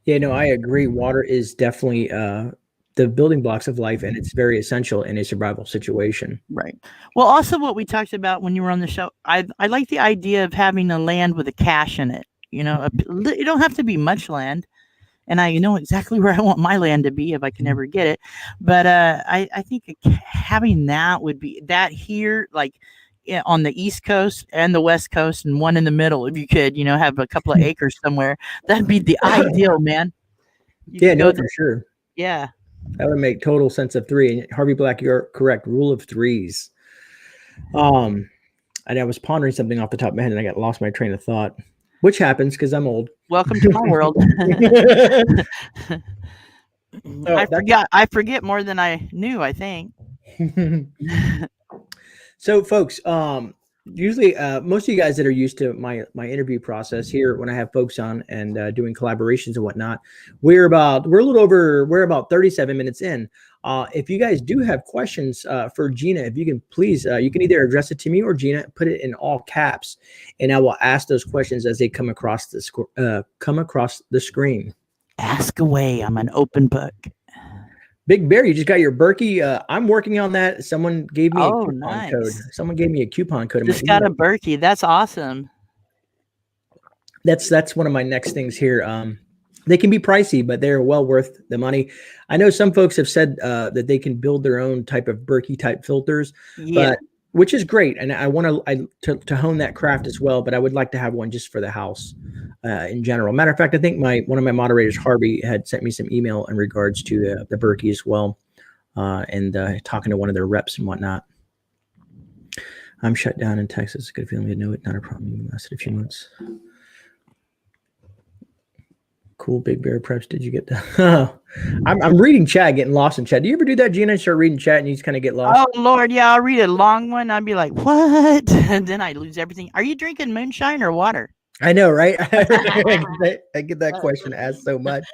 Yeah, no, I agree. Water is definitely the building blocks of life, and it's very essential in a survival situation. Right. Well, also what we talked about when you were on the show, I like the idea of having a land with a cache in it. You know, you don't have to be much land, and I know exactly where I want my land to be if I can ever get it. But I think having that would be that here, like on the East Coast and the West Coast, and one in the middle. If you could, you know, have a couple of acres somewhere, that'd be the ideal, man. Yeah, no, for sure. Yeah. That would make total sense of three. And Harvey Black, you're correct. Rule of threes. And I was pondering something off the top of my head, and I got lost my train of thought, which happens because I'm old. Welcome to my world. I forget more than I knew, I think. So, folks, usually most of you guys that are used to my interview process here when I have folks on and doing collaborations and whatnot, we're about 37 minutes in. If you guys do have questions for Gina, if you can please, you can either address it to me or Gina, put it in all caps, and I will ask those questions as they come across the screen. Ask away. I'm an open book. Big Bear, you just got your Berkey. I'm working on that. Someone gave me a coupon code. Someone gave me a coupon code. Just got a Berkey. That's awesome. That's one of my next things here. They can be pricey, but they're well worth the money. I know some folks have said that they can build their own type of Berkey type filters, but which is great. And I want to hone that craft as well, but I would like to have one just for the house in general. Matter of fact, I think one of my moderators, Harvey, had sent me some email in regards to the Berkey as well, and talking to one of their reps and whatnot. I'm shut down in Texas. Good feeling to know it. Not a problem. Even lasted a few months. Cool. Big Bear Preps. Did you get that? I'm reading chat, getting lost in chat. Do you ever do that, Gina? Start reading chat and you just kind of get lost? Oh, Lord. Yeah, I'll read a long one. I'd be like, what? And then I lose everything. Are you drinking moonshine or water? I know, right? I get that question asked so much.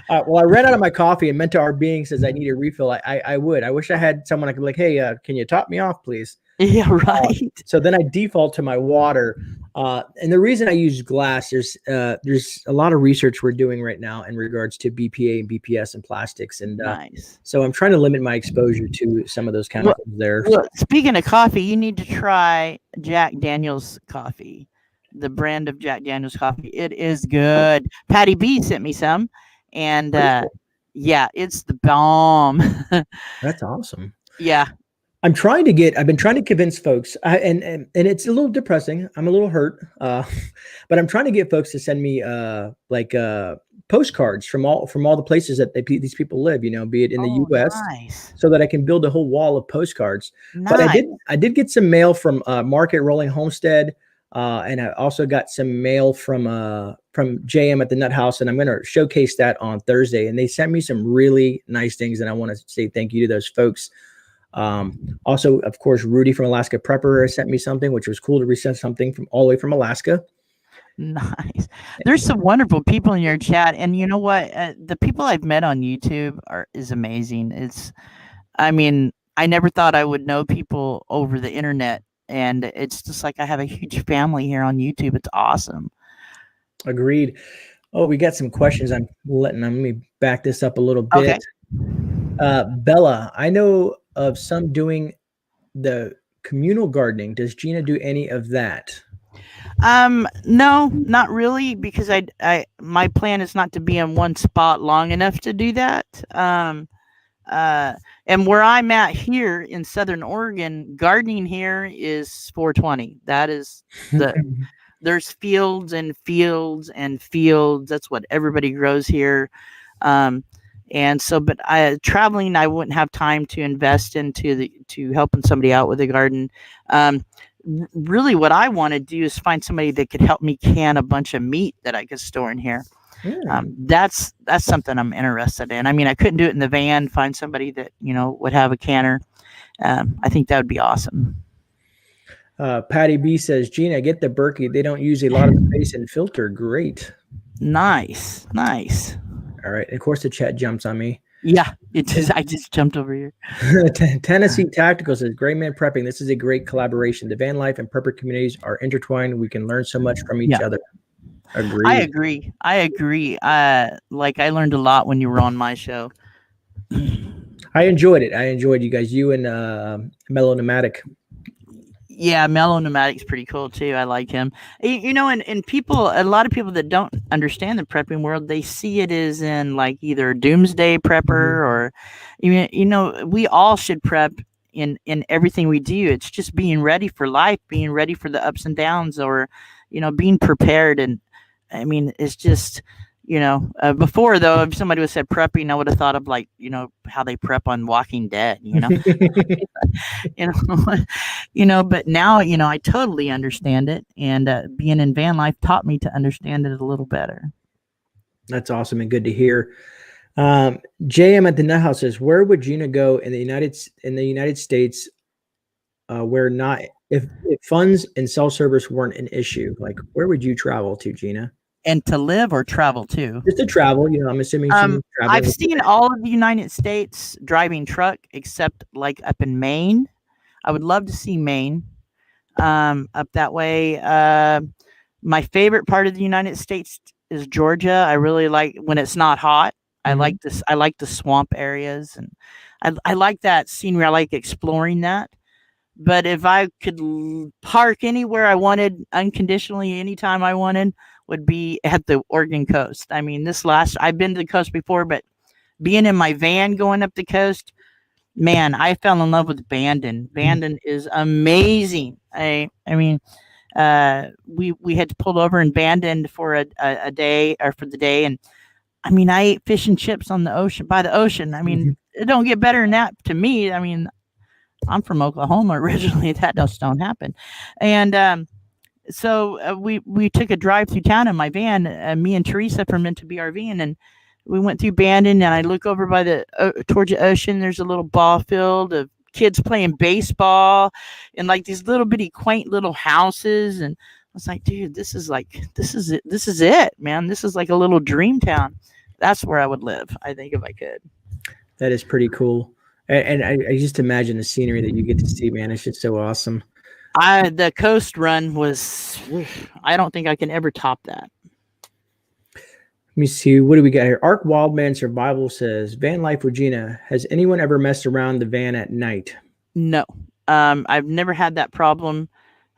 Well, I ran out of my coffee and Mentor Our Being says I need a refill. I would. I wish I had someone I could be like, hey, can you top me off, please? Yeah, right. So then I default to my water. And the reason I use glass, there's a lot of research we're doing right now in regards to BPA and BPS and plastics. And nice. So I'm trying to limit my exposure to some of those chemicals there. Well, speaking of coffee, you need to try Jack Daniel's coffee, the brand of Jack Daniel's coffee. It is good. Patty B sent me some. And yeah, it's the bomb. That's awesome. Yeah. I've been trying to convince folks, and it's a little depressing. I'm a little hurt, but I'm trying to get folks to send me postcards from all the places that these people live, you know, be it in the U.S., nice. So that I can build a whole wall of postcards. Nice. But I did get some mail from Market Rolling Homestead, and I also got some mail from JM at the Nut House, and I'm going to showcase that on Thursday. And they sent me some really nice things, and I want to say thank you to those folks. Also, of course, Rudy from Alaska Prepper sent me something, which was cool to resend something from all the way from Alaska. Nice. There's some wonderful people in your chat, and you know what? The people I've met on YouTube is amazing. I never thought I would know people over the internet, and it's just like I have a huge family here on YouTube. It's awesome. Agreed. Oh, we got some questions. Let me back this up a little bit. Okay. Bella, I know of some doing the communal gardening. Does Gina do any of that? No, not really, because my plan is not to be in one spot long enough to do that. And where I'm at here in Southern Oregon, gardening here is 420. That is there's fields and fields and fields. That's what everybody grows here. And so, but traveling, I wouldn't have time to invest into helping somebody out with a garden. Really what I want to do is find somebody that could help me can a bunch of meat that I could store in here. That's something I'm interested in. I mean, I couldn't do it in the van, find somebody that, you know, would have a canner. I think that would be awesome. Patty B says, Gina, get the Berkey. They don't use a lot of space and filter. Great. Nice. All right. Of course, the chat jumps on me. Yeah, I just jumped over here. Tennessee Tactical says, GreyMan Prepping. This is a great collaboration. The van life and prepper communities are intertwined. We can learn so much from each other. Agreed. I agree. Like I learned a lot when you were on my show. I enjoyed it. I enjoyed you guys. You and Mellow Nomadic. Yeah, Mellow Nomadic's pretty cool too. I like him. You know, and people, a lot of people that don't understand the prepping world, they see it as in like either Doomsday Prepper or, you know, we all should prep in everything we do. It's just being ready for life, being ready for the ups and downs, or, you know, being prepared. And I mean, it's just, you know, before though, if somebody would said prepping, I would have thought of like, you know, how they prep on Walking Dead, you know. You know, you know, but now, you know, I totally understand it, and being in van life taught me to understand it a little better. That's awesome and good to hear. JM at the Nut House says, where would Gina go in the United States where not if funds and cell service weren't an issue? Like, where would you travel to, Gina? And to live or travel to? Just to travel, you know, I'm assuming I've seen all of the United States driving truck except like up in Maine. I would love to see Maine, up that way. My favorite part of the United States is Georgia. I really like when it's not hot. I like this. I like the swamp areas, and I like that scenery. I like exploring that. But if I could park anywhere I wanted unconditionally, anytime I wanted, would be at the Oregon coast. I mean, I've been to the coast before, but being in my van going up the coast, man, I fell in love with Bandon. Bandon is amazing. I mean, we had to pull over in Bandon for a day, or for the day, and I mean, I ate fish and chips on the ocean, by the ocean. I mean, it don't get better than that to me. I mean, I'm from Oklahoma originally. That just don't happen. And so we took a drive through town in my van. Me and Teresa from Meant to Be RVing, and we went through Bandon, and I look over by the towards the ocean. There's a little ball field of kids playing baseball, and like these little bitty quaint little houses. And I was like, dude, this is it. This is it, man. This is like a little dream town. That's where I would live, I think, if I could. That is pretty cool. And I just imagine the scenery that you get to see, man. It's just so awesome. The coast run was, I don't think I can ever top that. Let me see. What do we got here? Ark Wildman Survival says, van life with Gina. Has anyone ever messed around the van at night? No. I've never had that problem.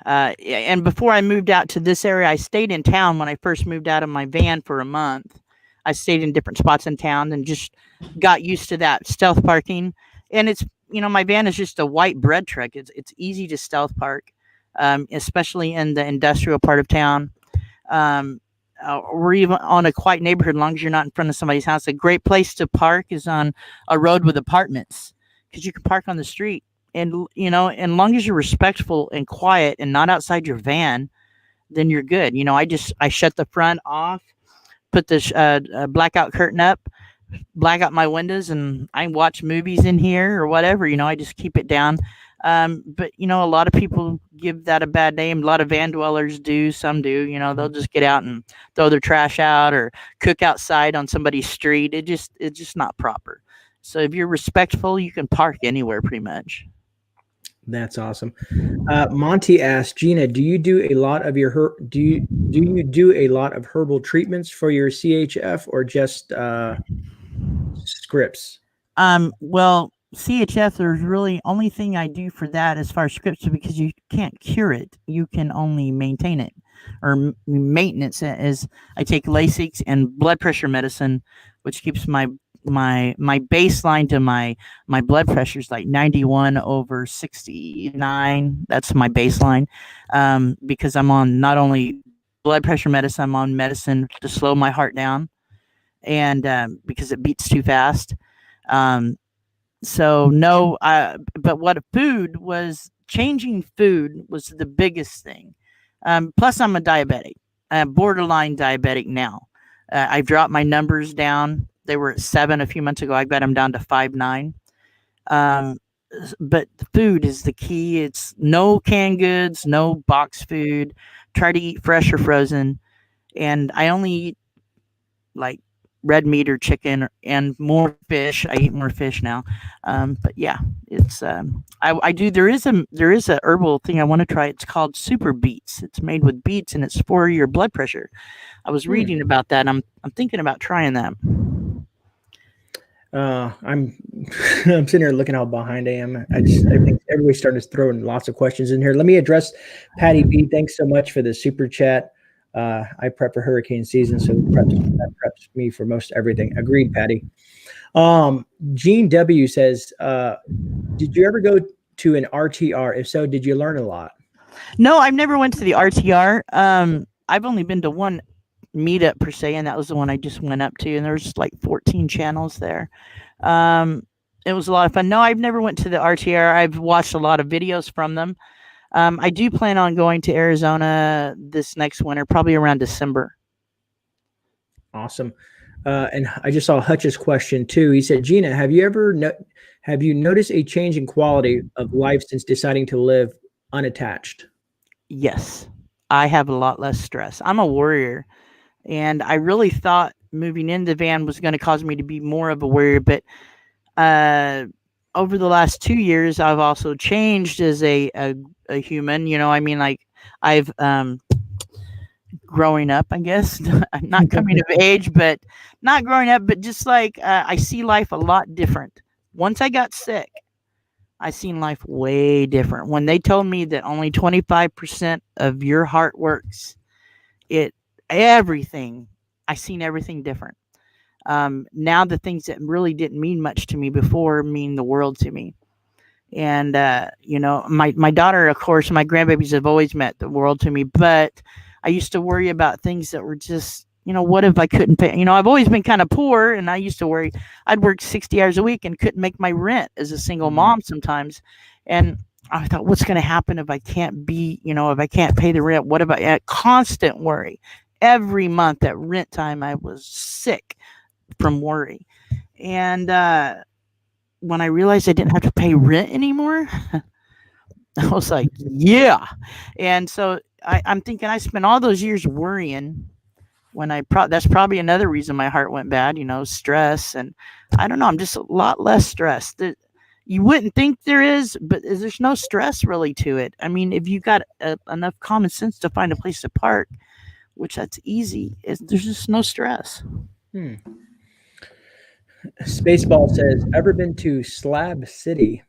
And before I moved out to this area, I stayed in town when I first moved out of my van for a month. I stayed in different spots in town and just got used to that stealth parking. And it's, you know, my van is just a white bread truck. It's easy to stealth park, especially in the industrial part of town. Or even on a quiet neighborhood, as long as you're not in front of somebody's house. A great place to park is on a road with apartments, because you can park on the street. And, you know, as long as you're respectful and quiet and not outside your van, then you're good. You know, I shut the front off, put the blackout curtain up, black out my windows, and I watch movies in here or whatever. You know, I just keep it down. But, you know, a lot of people give that a bad name. A lot of van dwellers do. Some do. You know, they'll just get out and throw their trash out or cook outside on somebody's street. It's just not proper. So if you're respectful, you can park anywhere pretty much. That's awesome. Monty asked, Gina, do you do a lot of your do you do a lot of herbal treatments for your CHF, or just scripts? Well, CHF, there's really only thing I do for that as far as scripts, because you can't cure it. You can only maintain it, or maintenance is I take Lasix and blood pressure medicine, which keeps my baseline to my blood pressure is like 91/69. That's my baseline, because I'm on not only blood pressure medicine, I'm on medicine to slow my heart down, and because it beats too fast. So no, but what food was, changing food was the biggest thing. Plus I'm a diabetic, borderline diabetic now. I've dropped my numbers down. They were at 7 a few months ago. I got them down to 5.9. But the food is the key. It's no canned goods, no box food. Try to eat fresh or frozen. And I only eat like red meat or chicken and more fish. I eat more fish now. But yeah, it's I do. There is a herbal thing I want to try. It's called Super Beets. It's made with beets, and it's for your blood pressure. I was reading about that. I'm thinking about trying that. I'm I'm sitting here looking how behind I am. I think everybody's starting to throw in lots of questions in here. Let me address Patty B. Thanks so much for the super chat. I prep for hurricane season, so that preps me for most everything. Agreed, Patty. Gene W says, did you ever go to an RTR? If so, did you learn a lot? No, I've never went to the RTR. I've only been to one meetup per se, and that was the one I just went up to, and there's like 14 channels there. It was a lot of fun. No, I've never went to the RTR. I've watched a lot of videos from them. I do plan on going to Arizona this next winter, probably around December. Awesome. And I just saw Hutch's question too. He said, Gina, have you noticed a change in quality of life since deciding to live unattached? Yes, I have a lot less stress. I'm a worrier, and I really thought moving into the van was going to cause me to be more of a worrier, but over the last 2 years, I've also changed as a human. You know, I mean, like I've growing up, I guess. I'm not coming of age, but not growing up, but just like I see life a lot different. Once I got sick, I seen life way different. When they told me that only 25% of your heart works, everything, I seen everything different. Now the things that really didn't mean much to me before mean the world to me. And you know, my daughter, of course, my grandbabies have always meant the world to me, but I used to worry about things that were just, you know, what if I couldn't pay? You know, I've always been kind of poor, and I used to worry I'd work 60 hours a week and couldn't make my rent as a single mom sometimes. And I thought, what's going to happen if I can't be, you know, if I can't pay the rent? What about a constant worry? Every month at rent time, I was sick from worry. And when I realized I didn't have to pay rent anymore, I was like, yeah. And so I'm thinking I spent all those years worrying when that's probably another reason my heart went bad, you know, stress. And I don't know, I'm just a lot less stressed. You wouldn't think there is, but there's no stress really to it. I mean, if you got enough common sense to find a place to park, which that's easy, there's just no stress. Spaceball says, ever been to Slab City?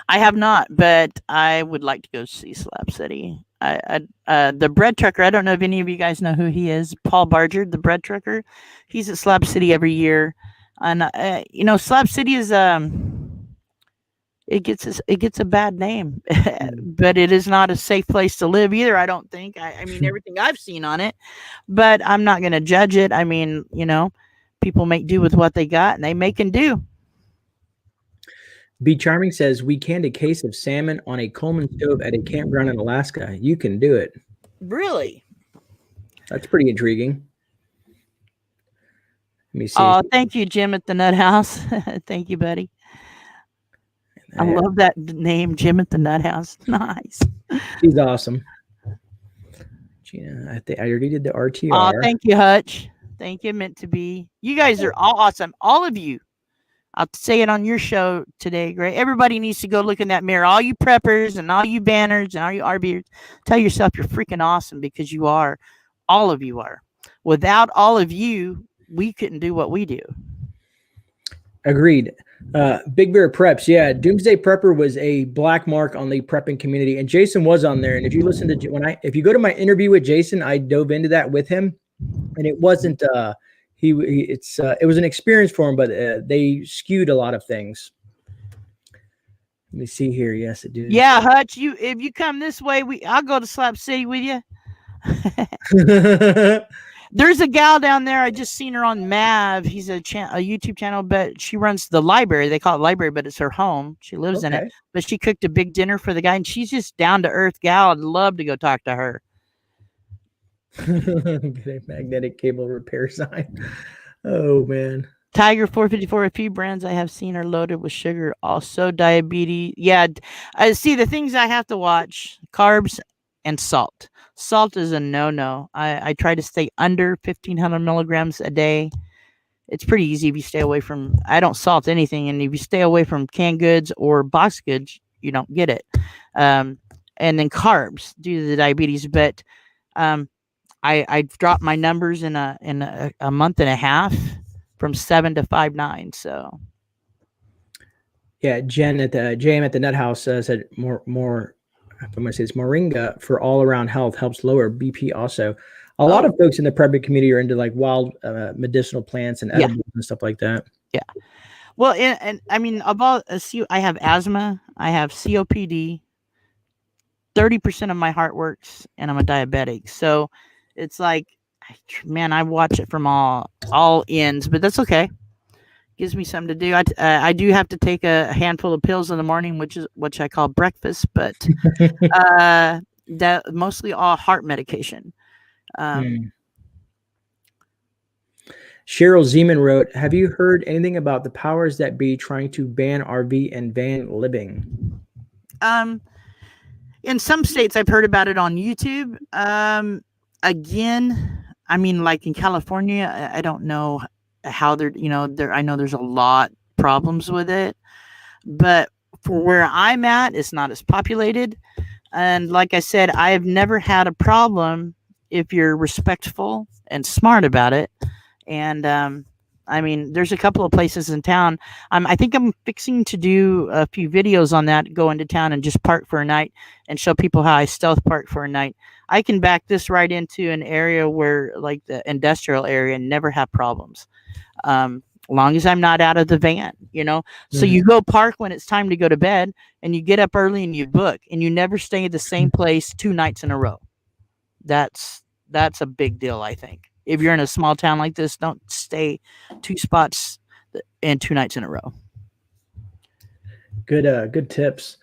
I have not, but I would like to go see Slab City. The bread trucker, I don't know if any of you guys know who he is. Paul Barger, the bread trucker. He's at Slab City every year. And, you know, Slab City is, it gets a bad name, but it is not a safe place to live either, I don't think. I mean, everything I've seen on it, but I'm not going to judge it. I mean, you know, people make do with what they got, and they make and do. Be Charming says, we canned a case of salmon on a Coleman stove at a campground in Alaska. You can do it. Really? That's pretty intriguing. Let me see. Oh, thank you, Jim at the Nut House. Thank you, buddy. I love that name, Jim at the Nut House. Nice. She's awesome. Gina, I think I already did the RTR. Oh, thank you, Hutch. Thank you, meant to be. You guys are all awesome. All of you. I'll say it on your show today, Grey. Everybody needs to go look in that mirror. All you preppers and all you banners and all you RBers, tell yourself you're freaking awesome, because you are. All of you are. Without all of you, we couldn't do what we do. Agreed. Big Bear Preps. Yeah. Doomsday Prepper was a black mark on the prepping community, and Jason was on there. And if you listen to if you go to my interview with Jason, I dove into that with him, and it wasn't, it was an experience for him, but they skewed a lot of things. Let me see here. Yes, it did. Yeah, Hutch, if you come this way, I'll go to Slab City with you. There's a gal down there. I just seen her on Mav. He's a YouTube channel, but she runs the library. They call it library, but it's her home. She lives in it. But she cooked a big dinner for the guy, and she's just down to earth gal. I'd love to go talk to her. Magnetic cable repair sign. Oh man. Tiger 454. A few brands I have seen are loaded with sugar. Also diabetes. Yeah, I see the things I have to watch: carbs and salt. Salt is a no-no. I try to stay under 1,500 milligrams a day. It's pretty easy if you stay away from. I don't salt anything, and if you stay away from canned goods or box goods, you don't get it. And then carbs due to the diabetes, but I dropped my numbers in a month and a half from 7 to 5.9. So Yeah, Jen at the JM at the Nut House said more. I'm going to say it's moringa for all around health, helps lower BP. Also, a lot of folks in the prepping community are into like wild medicinal plants and edibles and stuff like that. Yeah. Well, and I mean, about I have asthma, I have COPD. 30% of my heart works, and I'm a diabetic. So it's like, man, I watch it from all ends, but that's okay. Gives me something to do. I do have to take a handful of pills in the morning, which I call breakfast, but that mostly all heart medication. Cheryl Zeman wrote, "Have you heard anything about the powers that be trying to ban RV and van living?" In some states, I've heard about it on YouTube. Again, I mean, like in California, I don't know how they're, I know there's a lot problems with it, but for where I'm at, it's not as populated. And like I said, I've never had a problem if you're respectful and smart about it. And I mean, there's a couple of places in town. I think I'm fixing to do a few videos on that, go into town and just park for a night and show people how I stealth park for a night. I can back this right into an area where, like the industrial area, and never have problems. Long as I'm not out of the van, So you go park when it's time to go to bed, and you get up early and you book, and you never stay at the same place 2 nights in a row. That's a big deal, I think. If you're in a small town like this, don't stay 2 spots and 2 nights in a row. Good tips.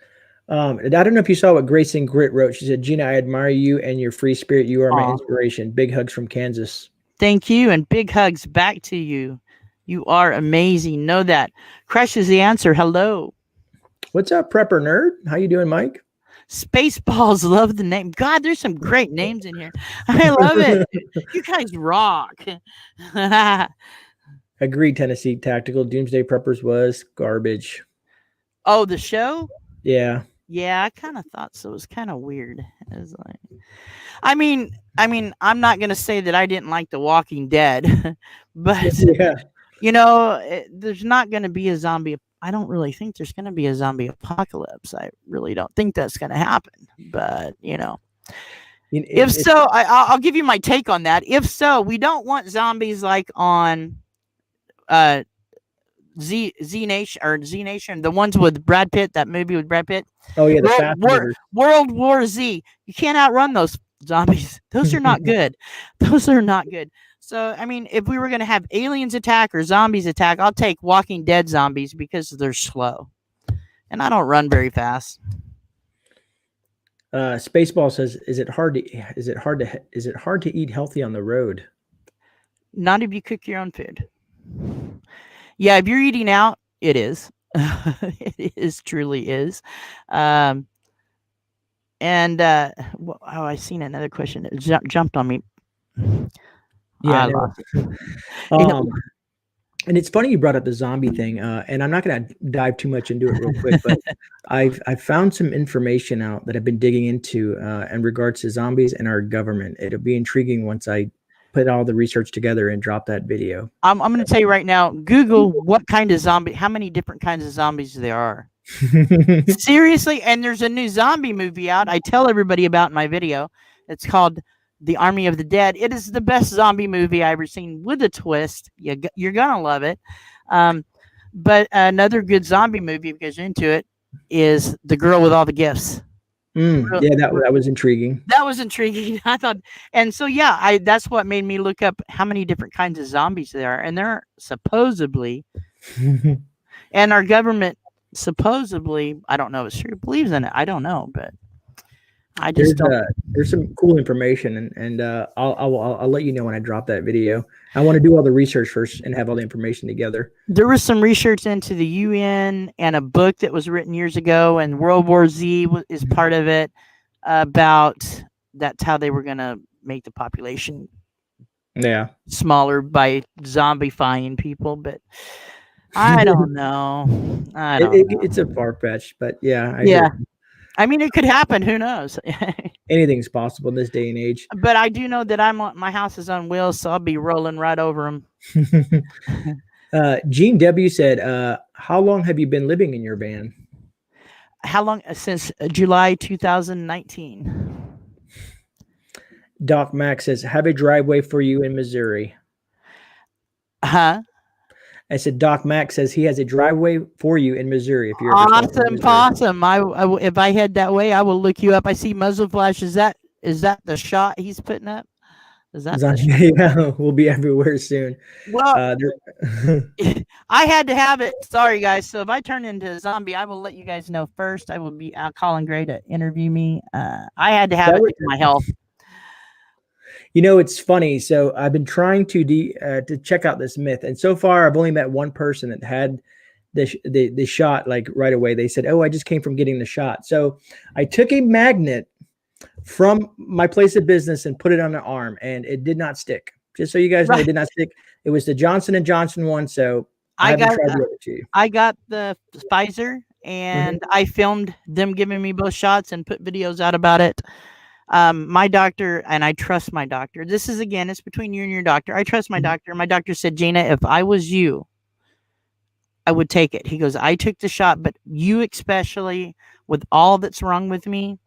I don't know if you saw what Grayson Grit wrote. She said, "Gina, I admire you and your free spirit. You are my inspiration. Big hugs from Kansas." Thank you, and big hugs back to you. You are amazing. Know that. Crush is the answer. Hello. What's up, prepper nerd? How you doing, Mike? Spaceballs, love the name. God, there's some great names in here. I love it. You guys rock. Agreed, Tennessee Tactical. Doomsday Preppers was garbage. Oh, the show? Yeah. Yeah, I kind of thought so. It was kind of weird. It was like, I mean, I'm not gonna say that I didn't like The Walking Dead, but there's not gonna be a zombie. I don't really think there's gonna be a zombie apocalypse. I really don't think that's gonna happen. But if so, I'll give you my take on that. If so, we don't want zombies like on Z Nation, the ones with Brad Pitt, that movie with Brad Pitt. Oh yeah, the World War Z. You can't outrun those zombies. Those are not good. Those are not good. So I mean, if we were gonna have aliens attack or zombies attack, I'll take Walking Dead zombies because they're slow, and I don't run very fast. Spaceball says, "Is it hard to eat healthy on the road?" Not if you cook your own food. Yeah, if you're eating out, it is. It truly is. I seen another question. It jumped on me. Yeah. And it's funny you brought up the zombie thing, and I'm not going to dive too much into it real quick, but I've found some information out that I've been digging into in regards to zombies and our government. It'll be intriguing once I put all the research together and drop that video. I'm going to tell you right now, Google what kind of zombie, how many different kinds of zombies there are. Seriously, and there's a new zombie movie out I tell everybody about in my video. It's called The Army of the Dead. It is the best zombie movie I've ever seen, with a twist. You're going to love it. But another good zombie movie, if you guys are into it, is The Girl with All the Gifts. Yeah, that was intriguing. That was intriguing. I thought, and so that's what made me look up how many different kinds of zombies there are, and they're supposedly, and our government supposedly, I don't know if it's true, believes in it. I don't know, but I just there's some cool information, and I'll let you know when I drop that video. I want to do all the research first and have all the information together. There was some research into the UN and a book that was written years ago, and World War Z is part of it, about that's how they were going to make the population smaller by zombifying people. But I don't know. It's a far-fetched, but yeah. I mean, it could happen. Who knows? Anything's possible in this day and age. But I do know that my house is on wheels, so I'll be rolling right over them. Gene W said, how long have you been living in your van? How long? Since July 2019. Doc Max says, have a driveway for you in Missouri. Huh? I said, Doc Max says he has a driveway for you in Missouri. If you're awesome, awesome. If I head that way, I will look you up. I see muzzle flash. Is that the shot he's putting up? Is that the shot? Yeah, we'll be everywhere soon. Well, I had to have it. Sorry, guys. So if I turn into a zombie, I will let you guys know first. I will be calling Grey to interview me. I had to have it for my health. You know, it's funny. So I've been trying to check out this myth, and so far I've only met one person that had the shot like right away. They said, "Oh, I just came from getting the shot." So I took a magnet from my place of business and put it on the arm, and it did not stick. Just so you guys know, it did not stick. It was the Johnson & Johnson one. So I got the Pfizer, and I filmed them giving me both shots and put videos out about it. My doctor, and I trust my doctor. This is, again, it's between you and your doctor. I trust my doctor. My doctor said, Gina, if I was you, I would take it. He goes, I took the shot, but you especially, with all that's wrong with me.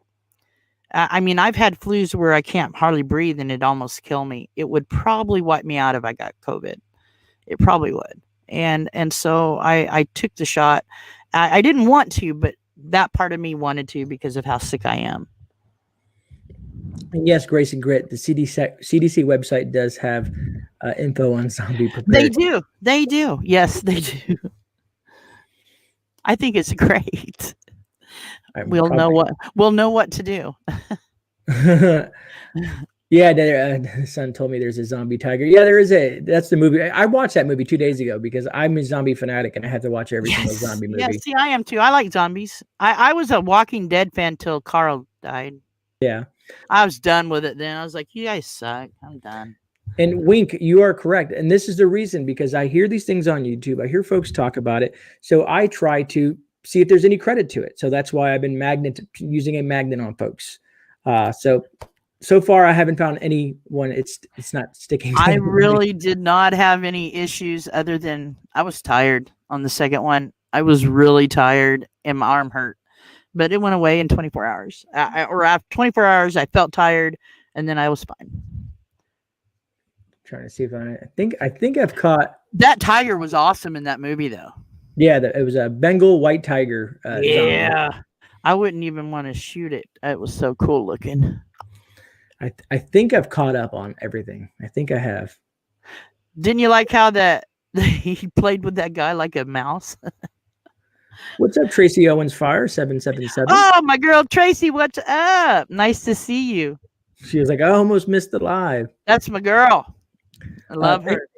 I mean, I've had flus where I can't hardly breathe and it almost kill me. It would probably wipe me out if I got COVID. It probably would. And so I took the shot. I didn't want to, but that part of me wanted to because of how sick I am. And yes, Grace and Grit, the CDC website does have info on zombie preparedness. They do. Yes, they do. I think it's great. We'll know what to do. Yeah, the son told me there's a zombie tiger. Yeah, there is that's the movie. I watched that movie 2 days ago because I'm a zombie fanatic and I have to watch every single zombie movie. Yeah, see, I am too. I like zombies. I was a Walking Dead fan till Carl died. Yeah. I was done with it then. I was like, you guys suck. I'm done. And Wink, you are correct. And this is the reason, because I hear these things on YouTube. I hear folks talk about it. So I try to see if there's any credit to it. So that's why I've been using a magnet on folks. So far I haven't found anyone. It's not sticking. I really did not have any issues other than I was tired on the second one. I was really tired and my arm hurt. But it went away in 24 hours. Or after 24 hours, I felt tired, and then I was fine. Trying to see if I think I've caught that tiger was awesome in that movie, though. Yeah, it was a Bengal white tiger. Yeah, zombie. I wouldn't even want to shoot it. It was so cool looking. I think I've caught up on everything. I think I have. Didn't you like how he played with that guy like a mouse? What's up, Tracy Owens Fire 777? Oh, my girl Tracy, what's up? Nice to see you. She was like, I almost missed it live. That's my girl. I love her.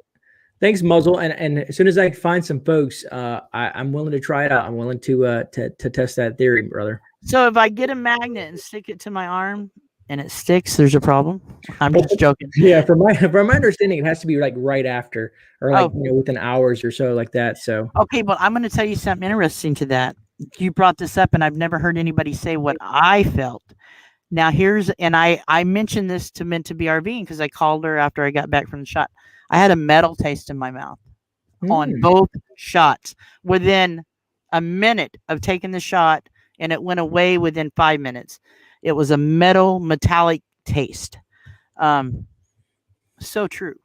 Thanks, Muzzle. And as soon as I find some folks, I'm willing to try it out. I'm willing to test that theory, brother. So if I get a magnet and stick it to my arm and it sticks, there's a problem? I'm just joking. Yeah, from my understanding, it has to be like right after, or like within hours or so, like that. So okay, well, I'm going to tell you something interesting to that. You brought this up, and I've never heard anybody say what I felt. Now I mentioned this to Meant to Be RVing because I called her after I got back from the shot. I had a metal taste in my mouth on both shots within a minute of taking the shot, and it went away within 5 minutes. It was a metallic taste. So true.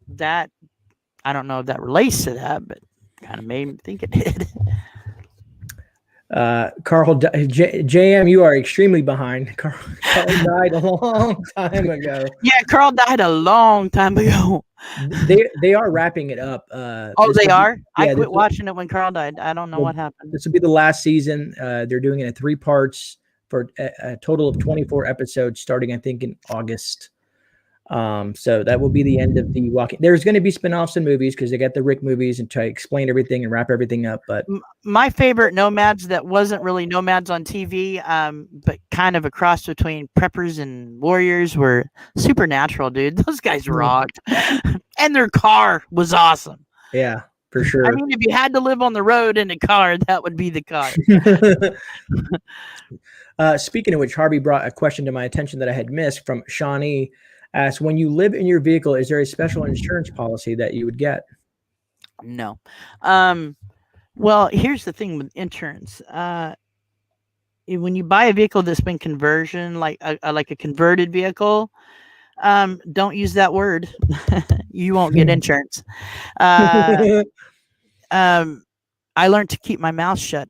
That, I don't know if that relates to that, but kind of made me think it did. Carl, JM, you are extremely behind. Carl died a long time ago. Yeah, Carl died a long time ago. They are wrapping it up. They are? I quit watching it when Carl died. I don't know what happened. This will be the last season. They're doing it in 3 parts for a total of 24 episodes, starting, I think, in August. So that will be the end of the Walking. There's going to be spinoffs and movies because they got the Rick movies and try to explain everything and wrap everything up. But my favorite nomads that wasn't really nomads on TV, but kind of a cross between preppers and warriors were Supernatural, dude. Those guys rocked. And their car was awesome. Yeah, for sure. I mean, if you had to live on the road in a car, that would be the car. Speaking of which, Harvey brought a question to my attention that I had missed from Shawnee. Asked, when you live in your vehicle, is there a special insurance policy that you would get? No. Well, here's the thing with insurance. When you buy a vehicle that's been conversion, like a converted vehicle, don't use that word. You won't get insurance. Uh, I learned to keep my mouth shut.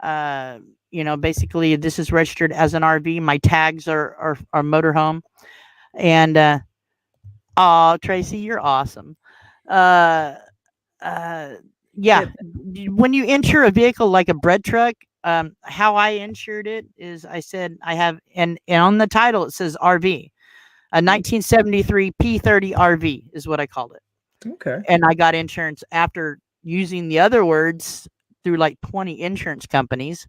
Basically, this is registered as an RV. My tags are motorhome, and oh, Tracy, you're awesome. Uh, yeah, when you insure a vehicle like a bread truck, how I insured it is I said I have, and on the title it says RV, a 1973 P30 RV is what I called it. Okay. And I got insurance after using the other words through like 20 insurance companies.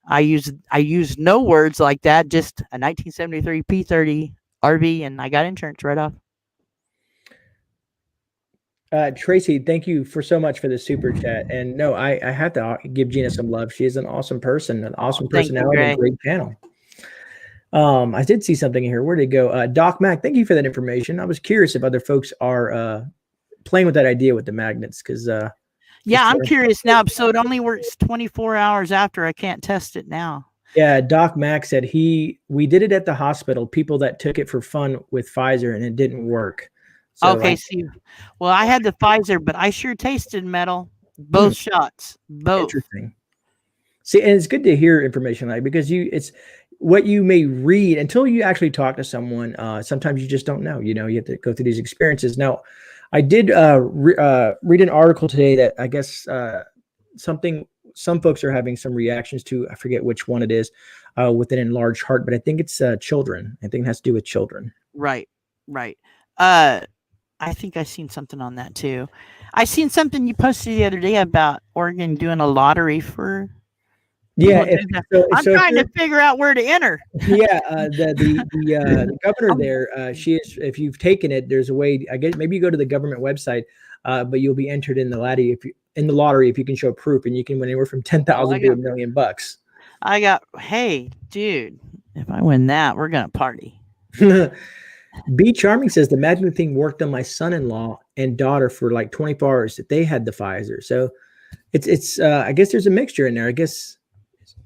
I used no words like that, just a 1973 P30 RV, and I got insurance right off. Tracy, thank you for so much for the super chat. And no, I have to give Gina some love. She is an awesome person, an awesome personality, and a great channel. I did see something here. Where'd it go? Doc Mac, thank you for that information. I was curious if other folks are playing with that idea with the magnets, because yeah, I'm curious now. So it only works 24 hours after. I can't test it now. Yeah, Doc Mac said we did it at the hospital. People that took it for fun with Pfizer, and it didn't work. So okay, see, well, I had the Pfizer, but I sure tasted metal. Both shots, both. Interesting. See, and it's good to hear information like, because it's what you may read until you actually talk to someone. Sometimes you just don't know. You have to go through these experiences. Now, I did read an article today that I guess some folks are having some reactions to. I forget which one it is, with an enlarged heart, but I think it's children. I think it has to do with children. Right. I think I seen something on that too. I seen something you posted the other day about Oregon doing a lottery for. Yeah, I'm trying to figure out where to enter. Yeah, the governor there, she is. If you've taken it, there's a way. I guess maybe you go to the government website, but you'll be entered in the lottery if you can show proof, and you can win anywhere from $10,000 to $1 million. Hey, dude, if I win that, we're gonna party. B Charming says the magnet thing worked on my son-in-law and daughter for like 24 hours that they had the Pfizer. So it's I guess there's a mixture in there. I guess.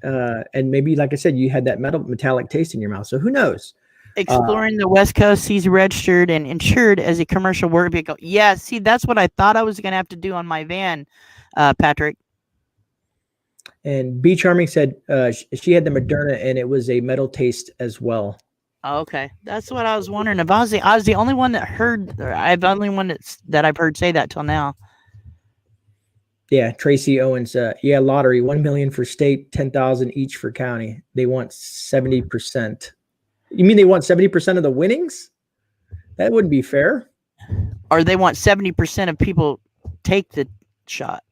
And maybe, like I said, you had that metallic taste in your mouth. So who knows? Exploring the West Coast, he's registered and insured as a commercial work vehicle. Yeah, see, that's what I thought I was going to have to do on my van, Patrick. And B Charming said she had the Moderna and it was a metal taste as well. Okay, that's what I was wondering. If I was the only one that heard, I've only one that I've heard say that till now. Yeah, Tracy Owens. Yeah, lottery, 1 million for state, 10,000 each for county. They want 70%. You mean they want 70% of the winnings? That wouldn't be fair. Or they want 70% of people take the shot.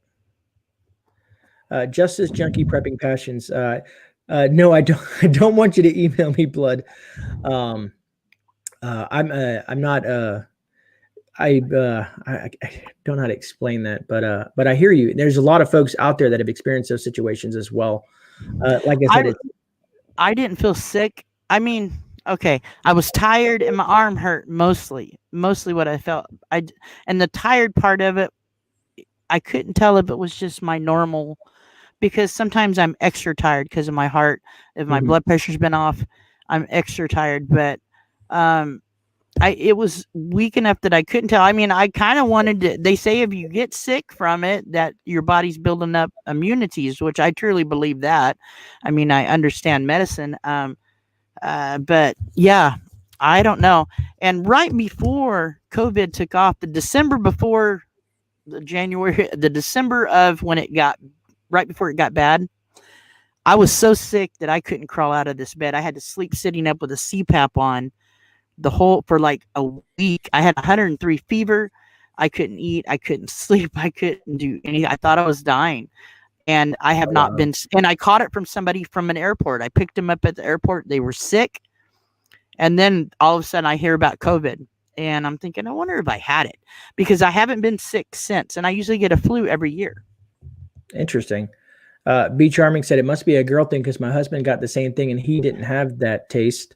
Justice Junkie Prepping Passions. No, I don't. I don't want you to email me blood. I'm not. I don't know how to explain that, but I hear you. There's a lot of folks out there that have experienced those situations as well. Like I said, I didn't feel sick. I mean, okay, I was tired and my arm hurt mostly what I felt. And the tired part of it, I couldn't tell if it was just my normal, because sometimes I'm extra tired because of my heart. If my blood pressure's been off, I'm extra tired. But it was weak enough that I couldn't tell. I mean, I kind of wanted to. They say if you get sick from it, that your body's building up immunities, which I truly believe that. I mean, I understand medicine, but yeah, I don't know. And right before COVID took off, the December before the December of when it got, right before it got bad, I was so sick that I couldn't crawl out of this bed. I had to sleep sitting up with a CPAP on for like a week. I had 103 fever. I couldn't eat. I couldn't sleep. I couldn't do anything. I thought I was dying. And I have not been, and I caught it from somebody from an airport. I picked them up at the airport. They were sick. And then all of a sudden I hear about COVID. And I'm thinking, I wonder if I had it, because I haven't been sick since. And I usually get a flu every year. Interesting. B Charming said it must be a girl thing because my husband got the same thing and he didn't have that taste.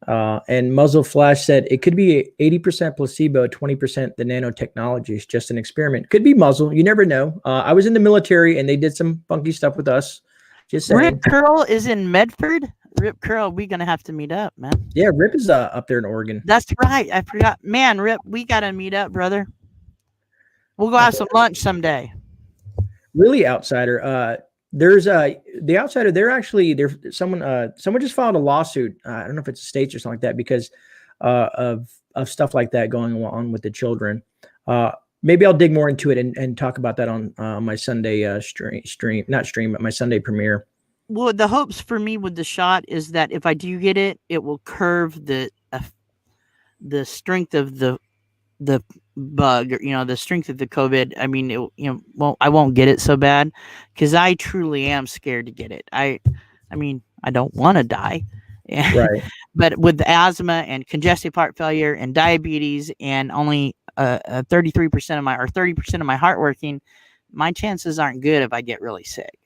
And Muzzle Flash said it could be 80% placebo, 20% the nanotechnology. It's just an experiment. Could be muzzle. You never know. I was in the military and they did some funky stuff with us. Just saying. Rip Curl is in Medford. Rip Curl, we're gonna have to meet up, man. Yeah, Rip is up there in Oregon. That's right. I forgot. Man, Rip, we gotta meet up, brother. We'll go have some lunch someday. Really, Outsider. There's the Outsider. They're someone just filed a lawsuit. I don't know if it's states or something like that because of stuff like that going on with the children. Maybe I'll dig more into it and talk about that on my Sunday but my Sunday premiere. Well, the hopes for me with the shot is that if I do get it, it will curve the strength of the bug, or the strength of the COVID. I mean, I won't get it so bad because I truly am scared to get it. I mean, I don't want to die, Right? But with the asthma and congestive heart failure and diabetes and only 33% of my 30% of my heart working, my chances aren't good if I get really sick.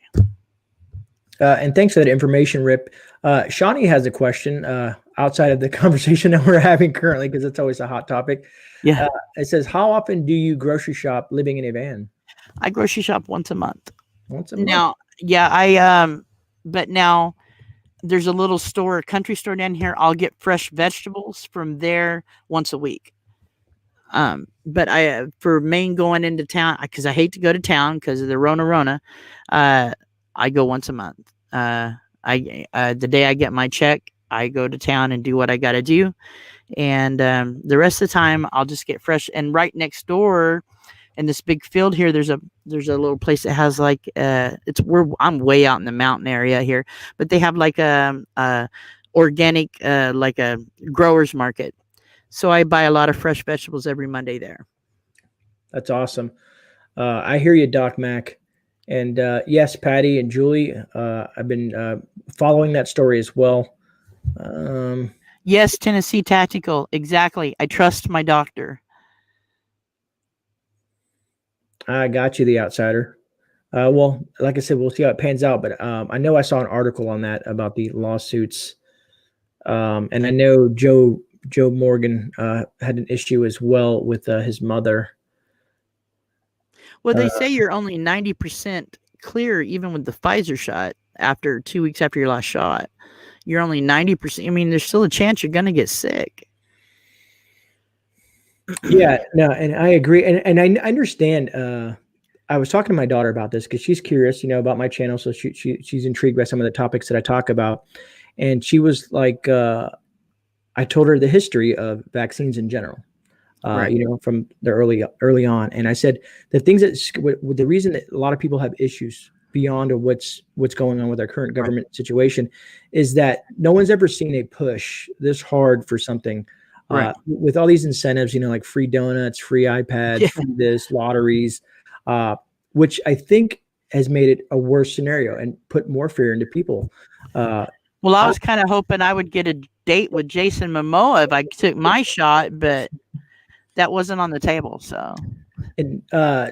And thanks for that information, Rip. Shawnee has a question outside of the conversation that we're having currently, because it's always a hot topic. Yeah. It says, how often do you grocery shop living in a van? I grocery shop once a month. Once a month? Now, yeah, but now there's a little store, a country store down here. I'll get fresh vegetables from there once a week. But for Maine going into town, because I hate to go to town because of the Rona, I go once a month. The day I get my check, I go to town and do what I got to do. And the rest of the time, I'll just get fresh. And right next door in this big field here, there's a little place that has like, I'm way out in the mountain area here, but they have like a organic, like a grower's market. So I buy a lot of fresh vegetables every Monday there. That's awesome. I hear you, Doc Mac. And yes, Patty and Julie, I've been following that story as well. Yes, Tennessee Tactical. Exactly. I trust my doctor. I got you, the Outsider. Well, like I said, we'll see how it pans out. But I know I saw an article on that about the lawsuits. And I know Joe Morgan had an issue as well with his mother. Well, they say you're only 90% clear, even with the Pfizer shot. After 2 weeks after your last shot, you're only 90%. I mean, there's still a chance you're going to get sick. Yeah, no, and I agree, and I understand. I was talking to my daughter about this because she's curious, about my channel, so she's intrigued by some of the topics that I talk about, and she was like, I told her the history of vaccines in general. Right. From the early on. And I said, the reason that a lot of people have issues beyond what's going on with our current government situation is that no one's ever seen a push this hard for something with all these incentives, like free donuts, free iPads, free this, lotteries, which I think has made it a worse scenario and put more fear into people. Well, I was kind of hoping I would get a date with Jason Momoa if I took my shot, but that wasn't on the table. So, and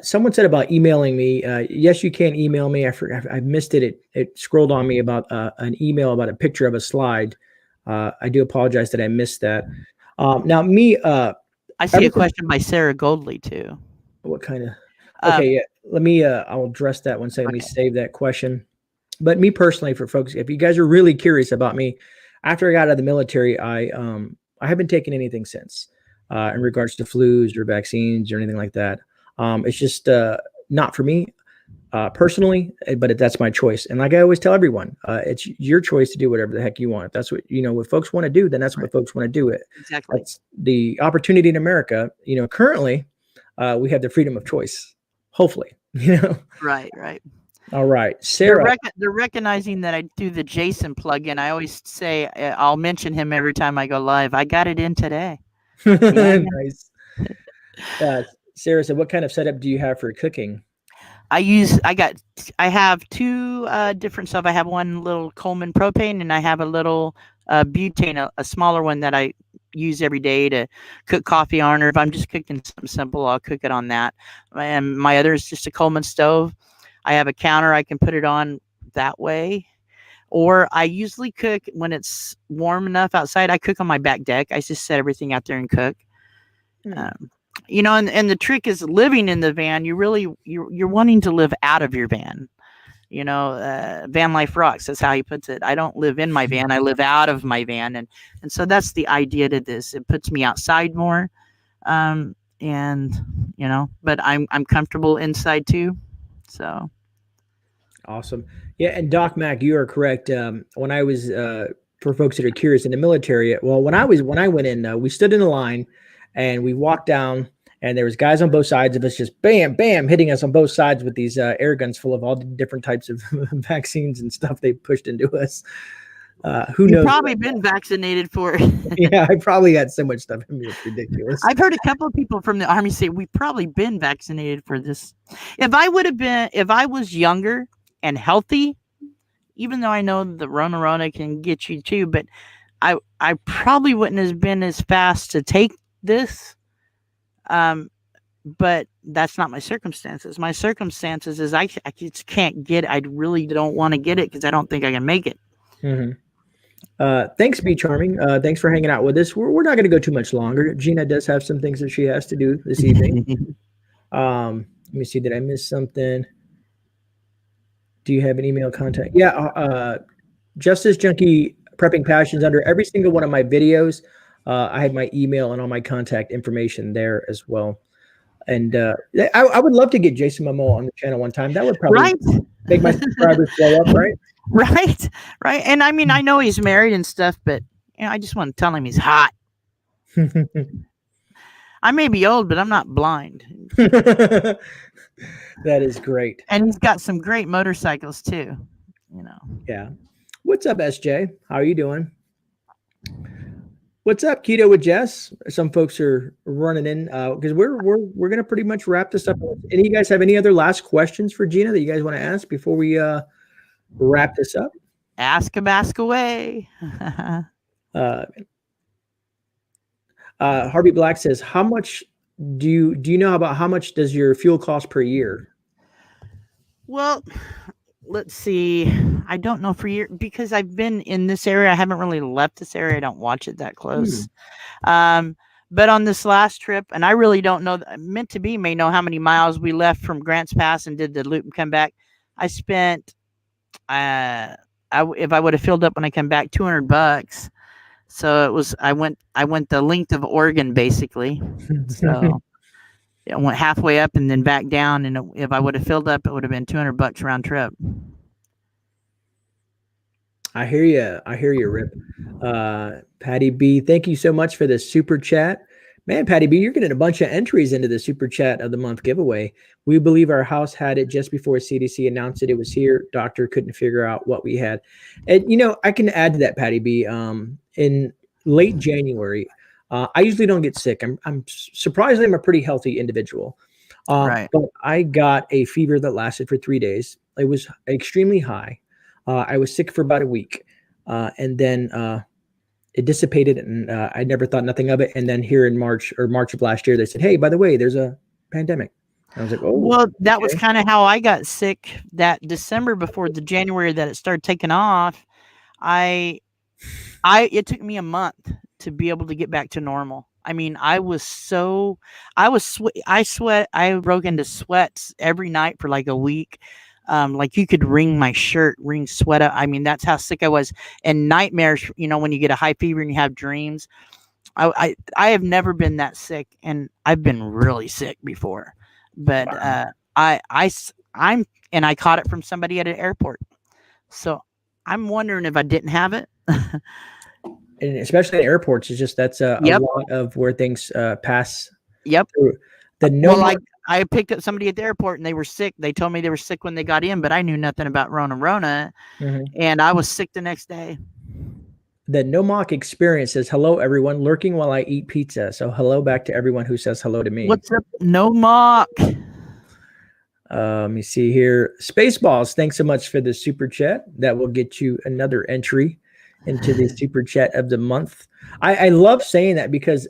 someone said about emailing me. Yes, you can email me. I missed it. It scrolled on me about an email about a picture of a slide. I do apologize that I missed that. Now, I see a question by Sarah Goldley too. What kind of? Okay, yeah. Let me. I'll address that one second. Let me save that question. But me personally, for folks, if you guys are really curious about me, after I got out of the military, I haven't taken anything since. In regards to flus or vaccines or anything like that. It's just not for me personally, but that's my choice. And like I always tell everyone, it's your choice to do whatever the heck you want. If that's what folks want to do, then that's what folks want to do. It exactly. That's the opportunity in America. Currently, we have the freedom of choice. Hopefully, Right. All right, Sarah. They're recognizing that I do the Jason plugin. I always say I'll mention him every time I go live. I got it in today. Nice. Sarah said, what kind of setup do you have for cooking? I have two different stuff. I have one little Coleman propane and I have a little butane, a smaller one that I use every day to cook coffee on, or if I'm just cooking something simple, I'll cook it on that. And my other is just a Coleman stove. I have a counter I can put it on that way. Or I usually cook when it's warm enough outside. I cook on my back deck. I just set everything out there and cook. You know, and the trick is living in the van. You're wanting to live out of your van. You know, van life rocks. That's how he puts it. I don't live in my van. I live out of my van. And so that's the idea to this. It puts me outside more. And, you know, but I'm comfortable inside too. So. Awesome. Yeah. And Doc Mac, you are correct. When I was, for folks that are curious, in the military, well, when I went in, we stood in a line and we walked down, and there was guys on both sides of us, just bam, bam, hitting us on both sides with these air guns full of all the different types of vaccines and stuff they pushed into us. Who knows? You've probably been vaccinated for it. Yeah, I probably got so much stuff. I mean, it's ridiculous. I've heard a couple of people from the Army say we've probably been vaccinated for this. If I was younger and healthy, even though I know the Rona can get you too, but I probably wouldn't have been as fast to take this. But that's not my circumstances. My circumstances is I just can't get it. I really don't want to get it because I don't think I can make it. Thanks, Be Charming. Thanks for hanging out with us. We're not going to go too much longer. Gina does have some things that she has to do this evening. Let me see. Did I miss something? Do you have an email contact? Yeah. Justice Junkie Prepping Passions. Under every single one of my videos, I had my email and all my contact information there as well. And I would love to get Jason Momoa on the channel one time. That would probably make my subscribers blow up, right? Right. And I mean, I know he's married and stuff, but you know, I just want to tell him he's hot. I may be old, but I'm not blind. That is great. And he's got some great motorcycles too, you know. Yeah. What's up, SJ? How are you doing? What's up, Keto with Jess? Some folks are running in because we're gonna pretty much wrap this up. Any of you guys have any other last questions for Gina that you guys want to ask before we wrap this up? Ask away. Harvey Black says, how much do you know about how much does your fuel cost per year? Well, let's see. I don't know for years because I've been in this area. I haven't really left this area. I don't watch it that close. But on this last trip, and I really don't know, meant to be may know how many miles we left from Grants Pass and did the loop and come back. I spent, if I would have filled up when I come back, $200. So it was, I went the length of Oregon basically. So I went halfway up and then back down. And if I would have filled up, it would have been $200 round trip. I hear you, Rip. Patty B, thank you so much for the super chat. Man, Patty B, you're getting a bunch of entries into the super chat of the month giveaway. We believe our house had it just before CDC announced it. It was here. Doctor couldn't figure out what we had. And, you know, I can add to that, Patty B. In late January, I usually don't get sick. I'm surprisingly, I'm a pretty healthy individual. But I got a fever that lasted for 3 days. It was extremely high. I was sick for about a week, and then it dissipated, and I never thought nothing of it. And then here in March of last year, they said, "Hey, by the way, there's a pandemic." I was like, "Oh." Well, that was kind of how I got sick that December before the January that it started taking off. It took me a month to be able to get back to normal. I mean, I broke into sweats every night for like a week. Like you could wring my shirt, wring sweat up. I mean, that's how sick I was. And nightmares, you know, when you get a high fever and you have dreams. I have never been that sick, and I've been really sick before. But I caught it from somebody at an airport. So I'm wondering if I didn't have it. And especially at airports, it's just that's a lot of where things pass. Through. I picked up somebody at the airport and they were sick. They told me they were sick when they got in, but I knew nothing about Rona. And I was sick the next day. The No Mock Experience says, hello, everyone, lurking while I eat pizza. So hello back to everyone who says hello to me. What's up, No Mock? Let me see here. Spaceballs, thanks so much for the super chat. That will get you another entry into the super chat of the month. I love saying that because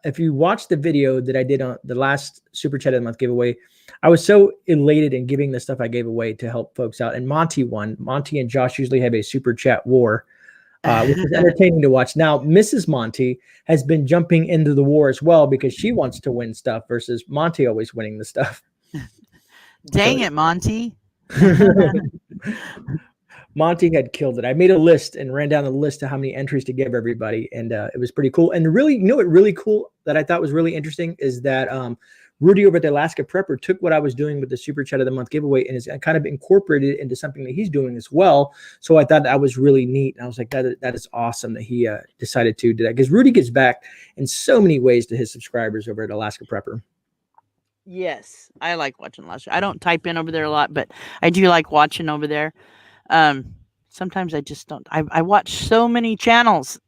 if you watch the video that I did on the last super chat of the month giveaway, I was so elated in giving the stuff I gave away to help folks out. And Monty won. Monty and Josh usually have a super chat war, which is entertaining to watch. Now, Mrs. Monty has been jumping into the war as well because she wants to win stuff versus Monty always winning the stuff. Dang it, Monty. Monty had killed it. I made a list and ran down the list of how many entries to give everybody. And it was pretty cool. And really, what really cool that I thought was really interesting is that Rudy over at the Alaska Prepper took what I was doing with the Super Chat of the Month giveaway and has kind of incorporated it into something that he's doing as well. So I thought that was really neat. And I was like, that is awesome that he decided to do that, because Rudy gives back in so many ways to his subscribers over at Alaska Prepper. Yes, I like watching Alaska. I don't type in over there a lot, but I do like watching over there. Sometimes I just don't. I watch so many channels.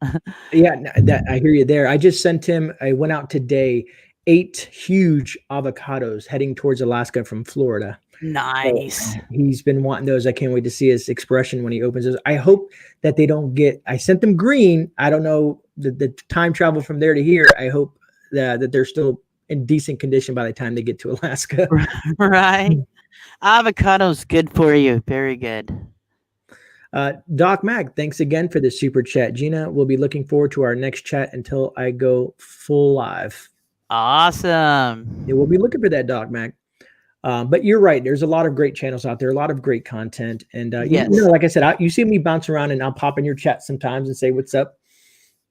Yeah, that I hear you there. I just sent him. I went out today. 8 huge avocados heading towards Alaska from Florida. Nice. So he's been wanting those. I can't wait to see his expression when he opens those. I hope that they don't get. I sent them green. I don't know the time travel from there to here. I hope that they're still in decent condition by the time they get to Alaska. Right. Avocado's good for you. Very good. Doc Mac, thanks again for the super chat. Gina, we'll be looking forward to our next chat until I go full live. Awesome. Yeah, we'll be looking for that, Doc Mac. But you're right. There's a lot of great channels out there, a lot of great content. And, yes. Like I said, you see me bounce around and I'll pop in your chat sometimes and say, what's up?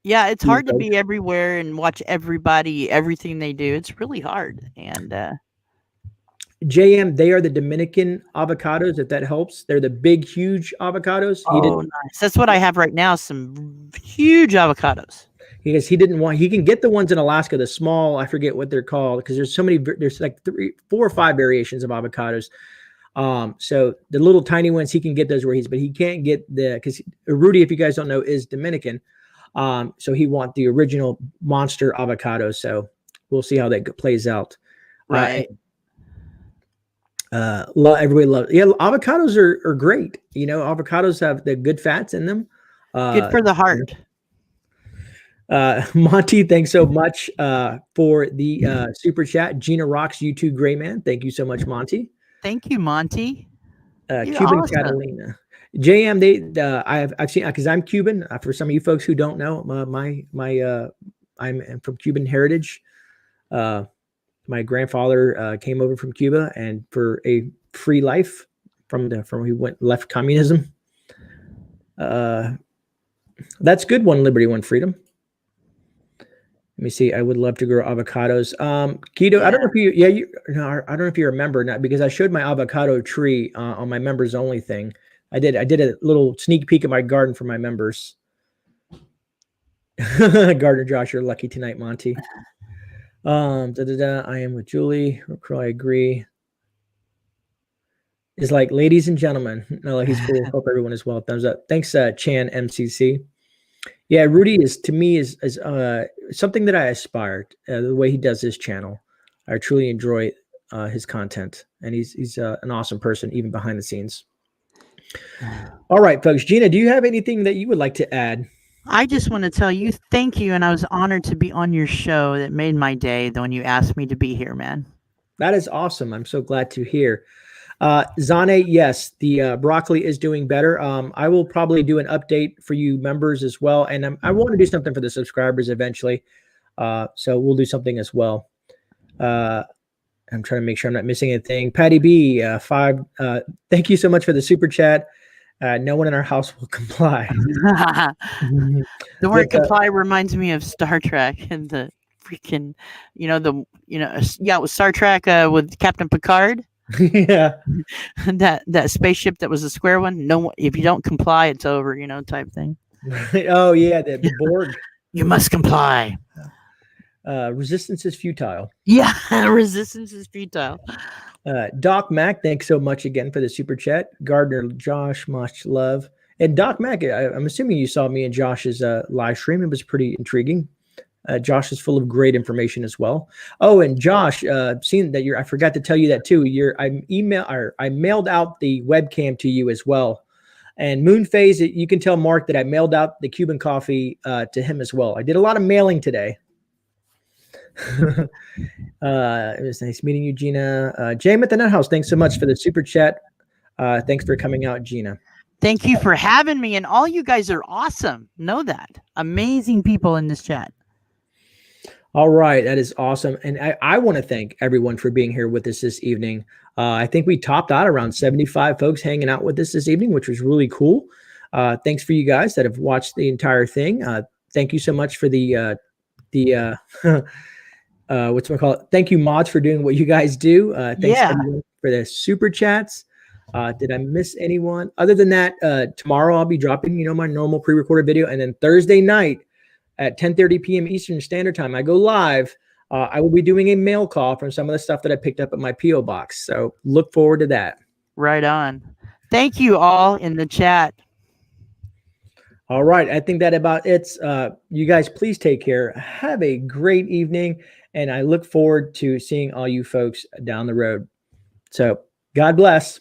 Yeah, it's hard to be everywhere and watch everything they do. It's really hard. And JM, they are the Dominican avocados, if that helps. They're the big, huge avocados. Nice. That's what I have right now, some huge avocados. Because he can get the ones in Alaska, the small, I forget what they're called, because there's like 4 or 5 variations of avocados. So the little tiny ones, he can get those but he can't get because Rudy, if you guys don't know, is Dominican. So he wants the original monster avocado. So we'll see how that plays out. Right. Everybody loves. Yeah, avocados are great. Avocados have the good fats in them. Good for the heart. Monty, thanks so much for the super chat. Gina rocks you too, GreyMan. Thank you so much, Monty. Thank you, Monty. Cuban awesome. Catalina. JM, I've seen, because I'm Cuban. For some of you folks who don't know, I'm from Cuban heritage. My grandfather came over from Cuba, and for a free life from he left communism. That's good. One liberty, one freedom. Let me see. I would love to grow avocados. Keto, yeah. I don't know if you remember, not because I showed my avocado tree on my members only thing. I did a little sneak peek at my garden for my members. Gardner Josh, you're lucky tonight, Monty. I am with Julie. I agree. It's like, ladies and gentlemen. No, he's cool. Hope everyone is well. Thumbs up. Thanks, Chan MCC. Yeah, Rudy is something that I aspired. The way he does his channel, I truly enjoy his content, and he's an awesome person, even behind the scenes. All right, folks. Gina, do you have anything that you would like to add? I just want to tell you thank you, and I was honored to be on your show. That made my day when you asked me to be here, man. That is awesome. I'm so glad to hear. Zane, yes, the broccoli is doing better. I will probably do an update for you members as well, and I want to do something for the subscribers eventually. So we'll do something as well. I'm trying to make sure I'm not missing anything. Patty B, 5. Thank you so much for the super chat. No one in our house will comply. The word comply reminds me of Star Trek and the freaking, it was Star Trek with Captain Picard. Yeah. that spaceship that was a square one. No, if you don't comply, it's over, type thing. Oh yeah, the Borg. You must comply. Resistance is futile. Yeah, resistance is futile. Doc Mac, thanks so much again for the super chat. Gardner Josh, much love. And Doc Mac, I'm assuming you saw me and Josh's live stream. It was pretty intriguing. Josh is full of great information as well. Oh, and Josh, seeing that I forgot to tell you that too. I mailed out the webcam to you as well. And Moonphase, you can tell Mark that I mailed out the Cuban coffee to him as well. I did a lot of mailing today. It was nice meeting you, Gina. Jame at the Nut House, thanks so much for the super chat. Thanks for coming out, Gina. Thank you for having me. And all you guys are awesome. Know that. Amazing people in this chat. All right. That is awesome. And I want to thank everyone for being here with us this evening. I think we topped out around 75 folks hanging out with us this evening, which was really cool. Thanks for you guys that have watched the entire thing. Thank you so much for the thank you, mods, for doing what you guys do. Thanks everyone for the super chats. Did I miss anyone? Other than that, tomorrow I'll be dropping, my normal pre-recorded video, and then Thursday night at 10:30 p.m. Eastern Standard Time, I go live. I will be doing a mail call from some of the stuff that I picked up at my P.O Box. So look forward to that. Right on. Thank you all in the chat. All right. I think that about it's. You guys, please take care. Have a great evening. And I look forward to seeing all you folks down the road. So God bless.